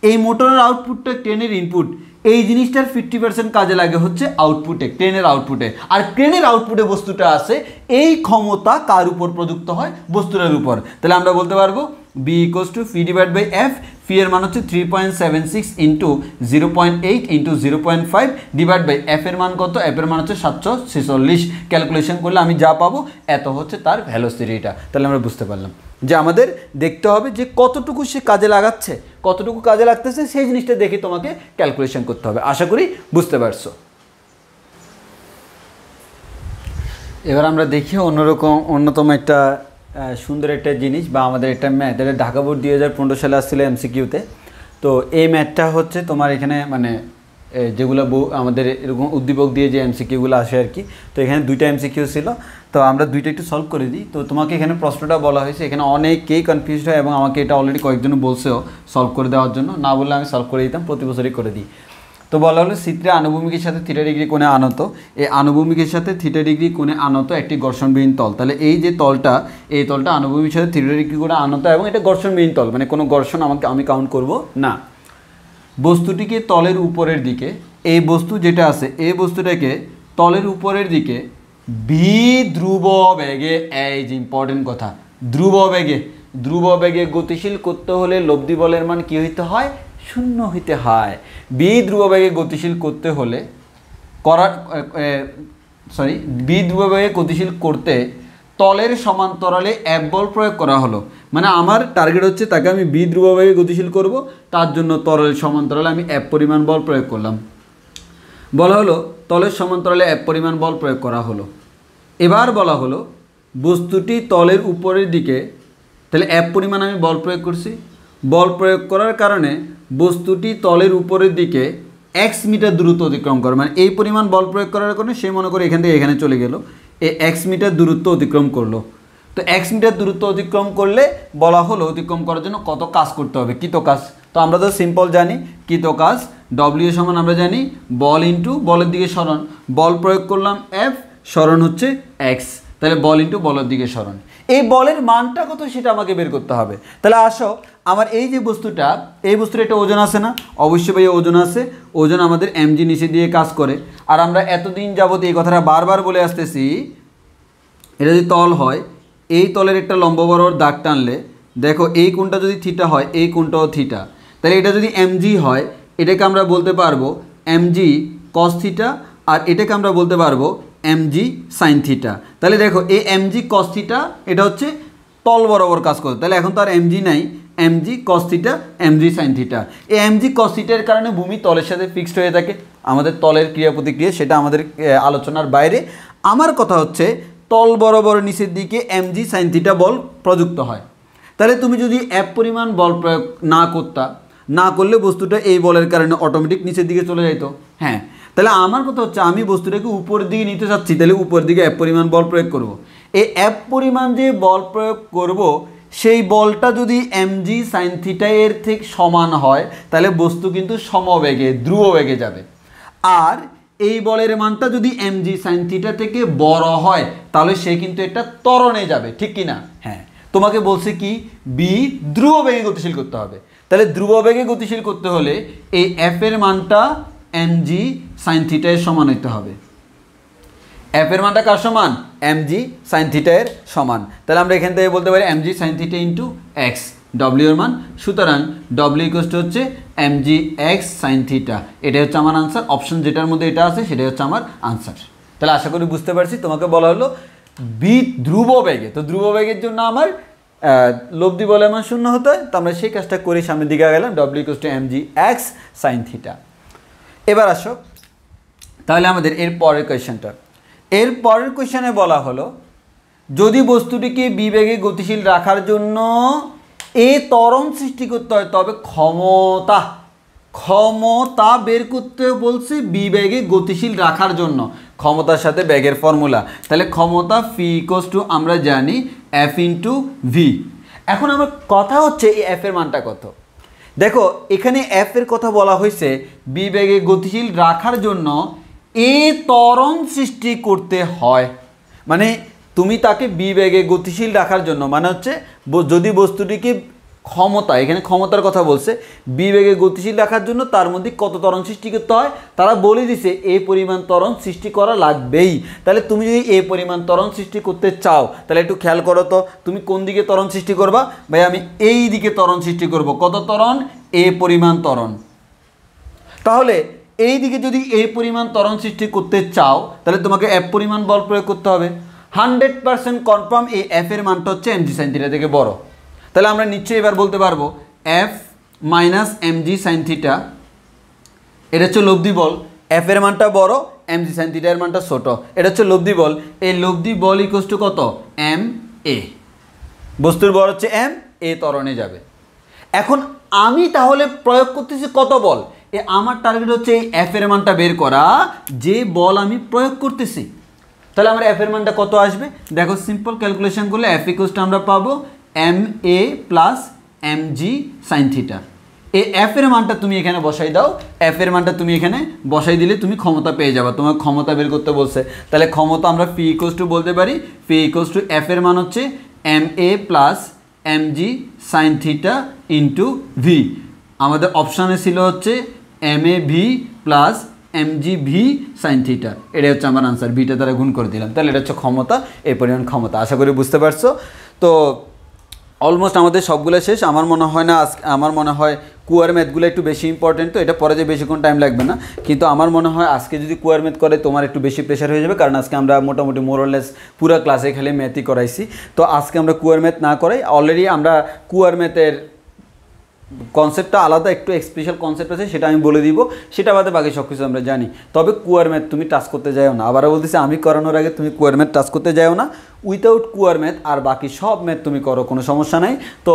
এই মোটরের আউটপুটটা ক্রেনের ইনপুট, এই জিনিসটার 50% কাজে লাগে হচ্ছে আউটপুটে, ক্রেনের আউটপুটে। আর ক্রেনের আউটপুটে বস্তুটা আছে, এই ক্ষমতা কার উপর প্রযুক্ত হয়? বস্তুটার উপর। তাহলে আমরা বলতে পারবো V equals to P divide by F. P এর মান হচ্ছে 3.76 into 0.8 into 0.5 divide by F এর মান কত? এফ এর মান হচ্ছে 746। ক্যালকুলেশন করলে আমি যা পাবো এত হচ্ছে তার ভ্যালোসিটিটা। তাহলে আমরা বুঝতে পারলাম যে আমাদের দেখতে হবে যে কতটুকু সে কাজে লাগাচ্ছে, কতটুকু কাজে লাগতেছে, সেই জিনিসটা দেখে তোমাকে ক্যালকুলেশন করতে হবে। আশা করি বুঝতে পারছো। এবার আমরা দেখি অন্যতম একটা সুন্দর একটা জিনিস বা আমাদের একটা ম্যাথ, এটা ঢাকা বোর্ড 2015 সালে আসছিল এমসিকিউতে। তো এই ম্যাথটা হচ্ছে তোমার এখানে মানে যেগুলো আমাদের এরকম উদ্দীপক দিয়ে যে এমসিকিউগুলো আসে আর কি। তো এখানে দুইটা এমসিকিউ ছিল, তো আমরা দুইটা একটু সলভ করে দিই। তো তোমাকে এখানে প্রশ্নটা বলা হয়েছে, এখানে অনেকেই কনফিউজড হয় এবং আমাকে এটা অলরেডি কয়েকজন বলছেও সলভ করে দেওয়ার জন্য। না বললে আমি সলভ করে দিতাম, প্রতি বছরই করে দিই। তো বলা হলো চিত্রে আনুভূমিকের সাথে থিটা ডিগ্রি কোণে আনত, এই আনুভূমিকের সাথে থিটা ডিগ্রি কোণে আনত একটি ঘর্ষণবিহীন তল। তাহলে এই যে তলটা, এই তলটা আনুভূমিকের সাথে থিটা ডিগ্রি কোণে আনত এবং এটা ঘর্ষণবিহীন তল, মানে কোনো ঘর্ষণ আমি কাউন্ট করব না। বস্তুটিকে তলের উপরের দিকে, এই বস্তু যেটা আছে এই বস্তুটাকে তলের উপরের দিকে ভি ধ্রুব বেগে, এই যে ইম্পর্টেন্ট কথা, ধ্রুব বেগে গতিশীল করতে হলে লব্ধি বলের মান কী হইতে হয়? শূন্য হইতে হয়। বি ধ্রুব বেগে গতিশীল করতে হলে বি ধ্রুব বেগে গতিশীল করতে তলের সমান্তরালে এফ বল প্রয়োগ করা হলো। মানে আমার টার্গেট হচ্ছে তাকে আমি বি ধ্রুব বেগে গতিশীল করব, তার জন্য তলের সমান্তরালে আমি এফ পরিমাণ বল প্রয়োগ করলাম। বলা হলো তলের সমান্তরালে এফ পরিমাণ বল প্রয়োগ করা হলো। এবার বলা হলো বস্তুটি তলের উপরের দিকে, তাহলে এফ পরিমাণ আমি বল প্রয়োগ করছি। বল প্রয়োগ করার কারণে বস্তুটি তলের উপরের দিকে এক্স মিটার দূরত্ব অতিক্রম করে, মানে এই পরিমাণ বল প্রয়োগ করার কারণে সে মনে করে এখান থেকে এখানে চলে গেল, এই এক্স মিটার দূরত্ব অতিক্রম করলো। তো এক্স মিটার দূরত্ব অতিক্রম করলে বলা হলো অতিক্রম করার জন্য কত কাজ করতে হবে, কৃত কাজ। তো আমরা তো সিম্পল জানি কৃত কাজ ডব্লিউ সমান আমরা জানি বল ইন্টু বলের দিকে সরণ। বল প্রয়োগ করলাম এফ, সরণ হচ্ছে এক্স, তাহলে বল ইন্টু বলের দিকে সরণ। এই বলের মানটা কত সেটা আমাকে বের করতে হবে। তাহলে আসো আমার এই যে বস্তুটা, এই বস্তুর একটা ওজন আছে না? অবশ্যই ভাই ওজন আছে। ওজন আমাদের এমজি নিচে দিয়ে কাজ করে। আর আমরা এতদিন যাবত এই কথাটা বারবার বলে আসতেছি, এটা যদি তল হয়, এই তলের একটা লম্ব বরাবর দাগ টানলে দেখো এই কোণটা যদি থিটা হয়, এই কোণটাও থিটা। তাহলে এটা যদি এমজি হয়, এটাকে আমরা বলতে পারবো এমজি কস থিটা, আর এটাকে আমরা বলতে পারবো এমজি সাইন থিটা। তাহলে দেখো এই এমজি কস থিটা এটা হচ্ছে তল বরাবর কাজ করে। তাহলে এখন তো আর এমজি নাই, MG cos theta, MG sign theta. এই এমজি কস থিটার কারণে ভূমি তলের সাথে ফিক্সড হয়ে থাকে। আমাদের তলের ক্রিয়া প্রতিক্রিয়া সেটা আমাদের আলোচনার বাইরে। আমার কথা হচ্ছে তল বরাবর নিচের দিকে এমজি সাইন থিটা বল প্রযুক্ত হয়। তাহলে তুমি যদি এফ পরিমাণ বল প্রয়োগ না করলে বস্তুটা এই বলের কারণে অটোমেটিক নিচের দিকে চলে যাইতো। হ্যাঁ, তাহলে আমার কথা হচ্ছে আমি বস্তুটাকে উপরের দিকে নিতে চাচ্ছি, তাহলে উপরের দিকে এফ পরিমাণ বল প্রয়োগ করব। এই এফ পরিমাণ যে বল প্রয়োগ করব, সেই বলটা যদি এমজি সাইন থিটা এর থেকে সমান হয়, তাহলে বস্তু কিন্তু সমবেগে ধ্রুব বেগে যাবে। আর এই বলের মানটা যদি এমজি সাইন থিটা থেকে বড় হয়, তাহলে সে কিন্তু এটা ত্বরণে যাবে, ঠিক কি না? হ্যাঁ, তোমাকে বলছে কি বি ধ্রুব বেগে গতিশীল করতে হবে। তাহলে ধ্রুব বেগে গতিশীল করতে হলে এই এফ এর মানটা এমজি সাইন থিটা এর সমান হইতে হবে। এফ এর মানটা কার সমান? এমজি সাইন থিটা এর সমান। তাহলে আমরা এখান থেকে বলতে পারি MG sign theta into x, W এর মান। সুতরাং ডব্লিউ ইকুয়াল টু হচ্ছে এমজি এক্স সাইন থিটা। এটাই হচ্ছে আমার আনসার। অপশন যেটার মধ্যে এটা আছে সেটাই হচ্ছে আমার আনসার। তাহলে আশা করি বুঝতে পারছি। তোমাকে বলা হলো বি ধ্রুব বেগে, তো ধ্রুব বেগের জন্য আমার লব্ধি বলের মান শূন্য হতে হয়। তো আমরা সেই কাজটা করে সামনের দিকে গেলাম, W equal to MG x sine theta. এবার আসো তাহলে আমাদের এর পরের কোয়েশ্চেনে বলা হলো যদি বস্তুটিকে বি বেগে গতিশীল রাখার জন্য এ ত্বরণ সৃষ্টি করতে হয়, তবে ক্ষমতা বের করতে বলছে বি বেগে গতিশীল রাখার জন্য। ক্ষমতার সাথে বেগের ফর্মুলা, তাহলে ক্ষমতা ফি ইকুয়ালস টু আমরা জানি এফ ইন্টু ভি। এখন আমার কথা হচ্ছে এই এফ এর মানটা কত। দেখো এখানে এফ এর কথা বলা হয়েছে বি বেগে গতিশীল রাখার জন্য এ ত্বরণ সৃষ্টি করতে হয়। মানে তুমি তাকে বি বেগে গতিশীল রাখার জন্য, মানে হচ্ছে যদি বস্তুটিকে ক্ষমতা, এখানে ক্ষমতার কথা বলছে, বি বেগে গতিশীল রাখার জন্য তার মধ্যে কত ত্বরণ সৃষ্টি করতে হয় তারা বলে দিছে এই পরিমাণ ত্বরণ সৃষ্টি করা লাগবেই। তাহলে তুমি যদি এই পরিমাণ ত্বরণ সৃষ্টি করতে চাও তাহলে একটু খেয়াল করো তো, তুমি কোন দিকে ত্বরণ সৃষ্টি করবা? ভাই আমি এই দিকে ত্বরণ সৃষ্টি করব। কত ত্বরণ? এ পরিমাণ ত্বরণ। তাহলে এই দিকে যদি এই পরিমাণ ত্বরণ সৃষ্টি করতে চাও তাহলে তোমাকে এফ পরিমাণ বল প্রয়োগ করতে হবে। 100% কনফার্ম এই এফ এর মানটা হচ্ছে এমজি সাইন থিটা থেকে বড়। তাহলে আমরা নিশ্চয়ই এবার বলতে পারবো F minus MG sign theta, এটা হচ্ছে লব্ধি বল। এফ এর মানটা বড়, এমজি সাইন থিটা এর মানটা ছোট, এটা হচ্ছে লব্ধি বল। এই লব্ধি বল ইকুয়ালস টু কত? M A. বস্তুর বল হচ্ছে এম, এ ত্বরণে যাবে। এখন আমি তাহলে প্রয়োগ করতেছি কত বল? আমার টার্গেট হচ্ছে এই এফ এর মানটা বের করা, যে বল আমি প্রয়োগ করতেছি। তাহলে আমার এফ এর মানটা কত আসবে? দেখো সিম্পল ক্যালকুলেশন করলে এফ ইকুয়ালস টু আমরা পাবো M A plus M G sine theta. এই এফ এর মানটা তুমি এখানে বসাই দাও, এফ এর মানটা তুমি এখানে বসাই দিলে তুমি ক্ষমতা পেয়ে যাবে। তোমার ক্ষমতা বের করতে বলছে, তাহলে ক্ষমতা আমরা পি ইকুয়ালস টু বলতে পারি, পি ইকুয়ালস টু এফ এর মান হচ্ছে M A plus M G sine theta into V. আমাদের অপশানে ছিল হচ্ছে M A V plus M G V sine theta, এটা হচ্ছে আমার আনসার। ভিটা দ্বারা গুণ করে দিলাম, তাহলে এটা হচ্ছে ক্ষমতা, এই পরিমাণ ক্ষমতা। আশা করি বুঝতে পারছো। তো অলমোস্ট আমাদের সবগুলো শেষ। আমার মনে হয় না আমার মনে হয় কুয়ার ম্যাথগুলো একটু বেশি ইম্পর্টেন্ট, তো এটা পরে যে বেশিক্ষণ টাইম লাগবে না। কিন্তু আমার মনে হয় আজকে যদি কুয়ার ম্যাথ করে তোমার একটু বেশি প্রেশার হয়ে যাবে, কারণ আজকে আমরা মোটামুটি মোরলেস পুরো ক্লাসে খালি ম্যাথই করাইছি। তো আজকে আমরা কুয়ার ম্যাথ না করাই, অলরেডি আমরা কুয়ার ম্যাথের কনসেপ্টটা আলাদা, একটু স্পেশাল কনসেপ্ট আছে, সেটা আমি বলে দিব, সেটা বাদে বাকি সব কিছু আমরা জানি। তবে কুয়ার ম্যাথ তুমি টাচ করতে যাও না। আবারও বলতেছি, আমি করানোর আগে তুমি কুয়ার ম্যাথ টাচ করতে যাও না। উইথাউট কুয়ার ম্যাথ আর বাকি সব ম্যাথ তুমি করো, কোনো সমস্যা নাই। তো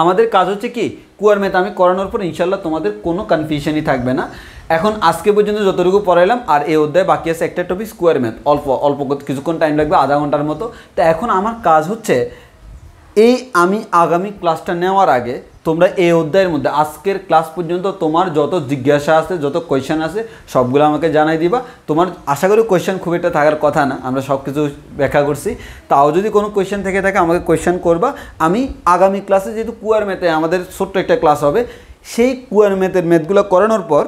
আমাদের কাজ হচ্ছে কি, কুয়ার ম্যাথ আমি করানোর পর ইনশাল্লাহ তোমাদের কোনো কনফিউশনই থাকবে না। এখন আজকে পর্যন্ত যতটুকু পড়াইলাম, আর এই অধ্যায় বাকি আছে একটা টপিক স্কোয়ার ম্যাথ, অল্প কিছুক্ষণ টাইম লাগবে, আধা ঘন্টার মতো। তো এখন আমার কাজ হচ্ছে এই আমি আগামী ক্লাসটা নেওয়ার আগে তোমরা এই অধ্যায়ের মধ্যে আজকের ক্লাস পর্যন্ত তোমার যত জিজ্ঞাসা আছে, যত কোয়েশ্চেন আছে, সবগুলো আমাকে জানাই দিবা। তোমার আশা করি কোয়েশ্চেন খুব একটা থাকার কথা না, আমরা সব কিছু ব্যাখ্যা করছি। তাও যদি কোনো কোয়েশ্চেন থেকে থাকে আমাকে কোয়েশ্চেন করবা। আমি আগামী ক্লাসে যেহেতু কুয়ার ম্যাথে আমাদের ছোট্ট একটা ক্লাস হবে, সেই কুয়ার ম্যাথগুলো করানোর পর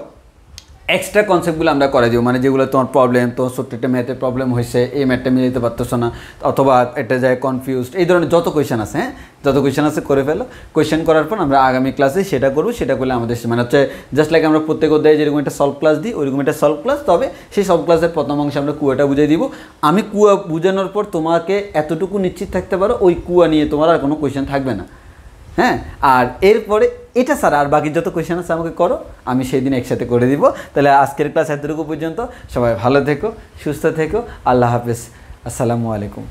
এক্সট্রা কনসেপ্টগুলো আমরা করে দিব, মানে যেগুলো তোমার প্রবলেম, তোমার ছোট্ট একটা ম্যাথের প্রবলেম হয়েছে, এই ম্যাথটা মিলাইতে পারতেছো না, অথবা এটা যায় কনফিউজড, এই ধরনের যত কোয়েশ্চেন আছে, হ্যাঁ যত কোয়েশ্চেন আছে করে ফেলো। কোয়েশ্চেন করার পর আমরা আগামী ক্লাসে সেটা করবো। সেটা করলে আমাদের মানে হচ্ছে জাস্ট লাইক আমরা প্রত্যেক অধ্যায়ে যেরকম একটা সলভ ক্লাস দিই, ওইরকম একটা সলভ ক্লাস। তবে সেই সলভ ক্লাসের প্রথম অংশে আমরা কুয়াটা বুঝিয়ে দিব। আমি কুয়া বুঝানোর পর তোমাকে এতটুকু নিশ্চিত থাকতে পারো, ওই কুয়া নিয়ে তোমার আর কোনো কোয়েশ্চেন থাকবে না, হ্যাঁ। আর এরপরে এটা ছাড়া আর বাকি যত কোয়েশ্চেন আছে আমাকে করো, আমি সেই দিন একসাথে করে দিব। তাহলে আজকের ক্লাস এতটুকু পর্যন্ত। সবাই ভালো থেকো, সুস্থ থেকো, আল্লাহ হাফেজ, আসসালামু আলাইকুম।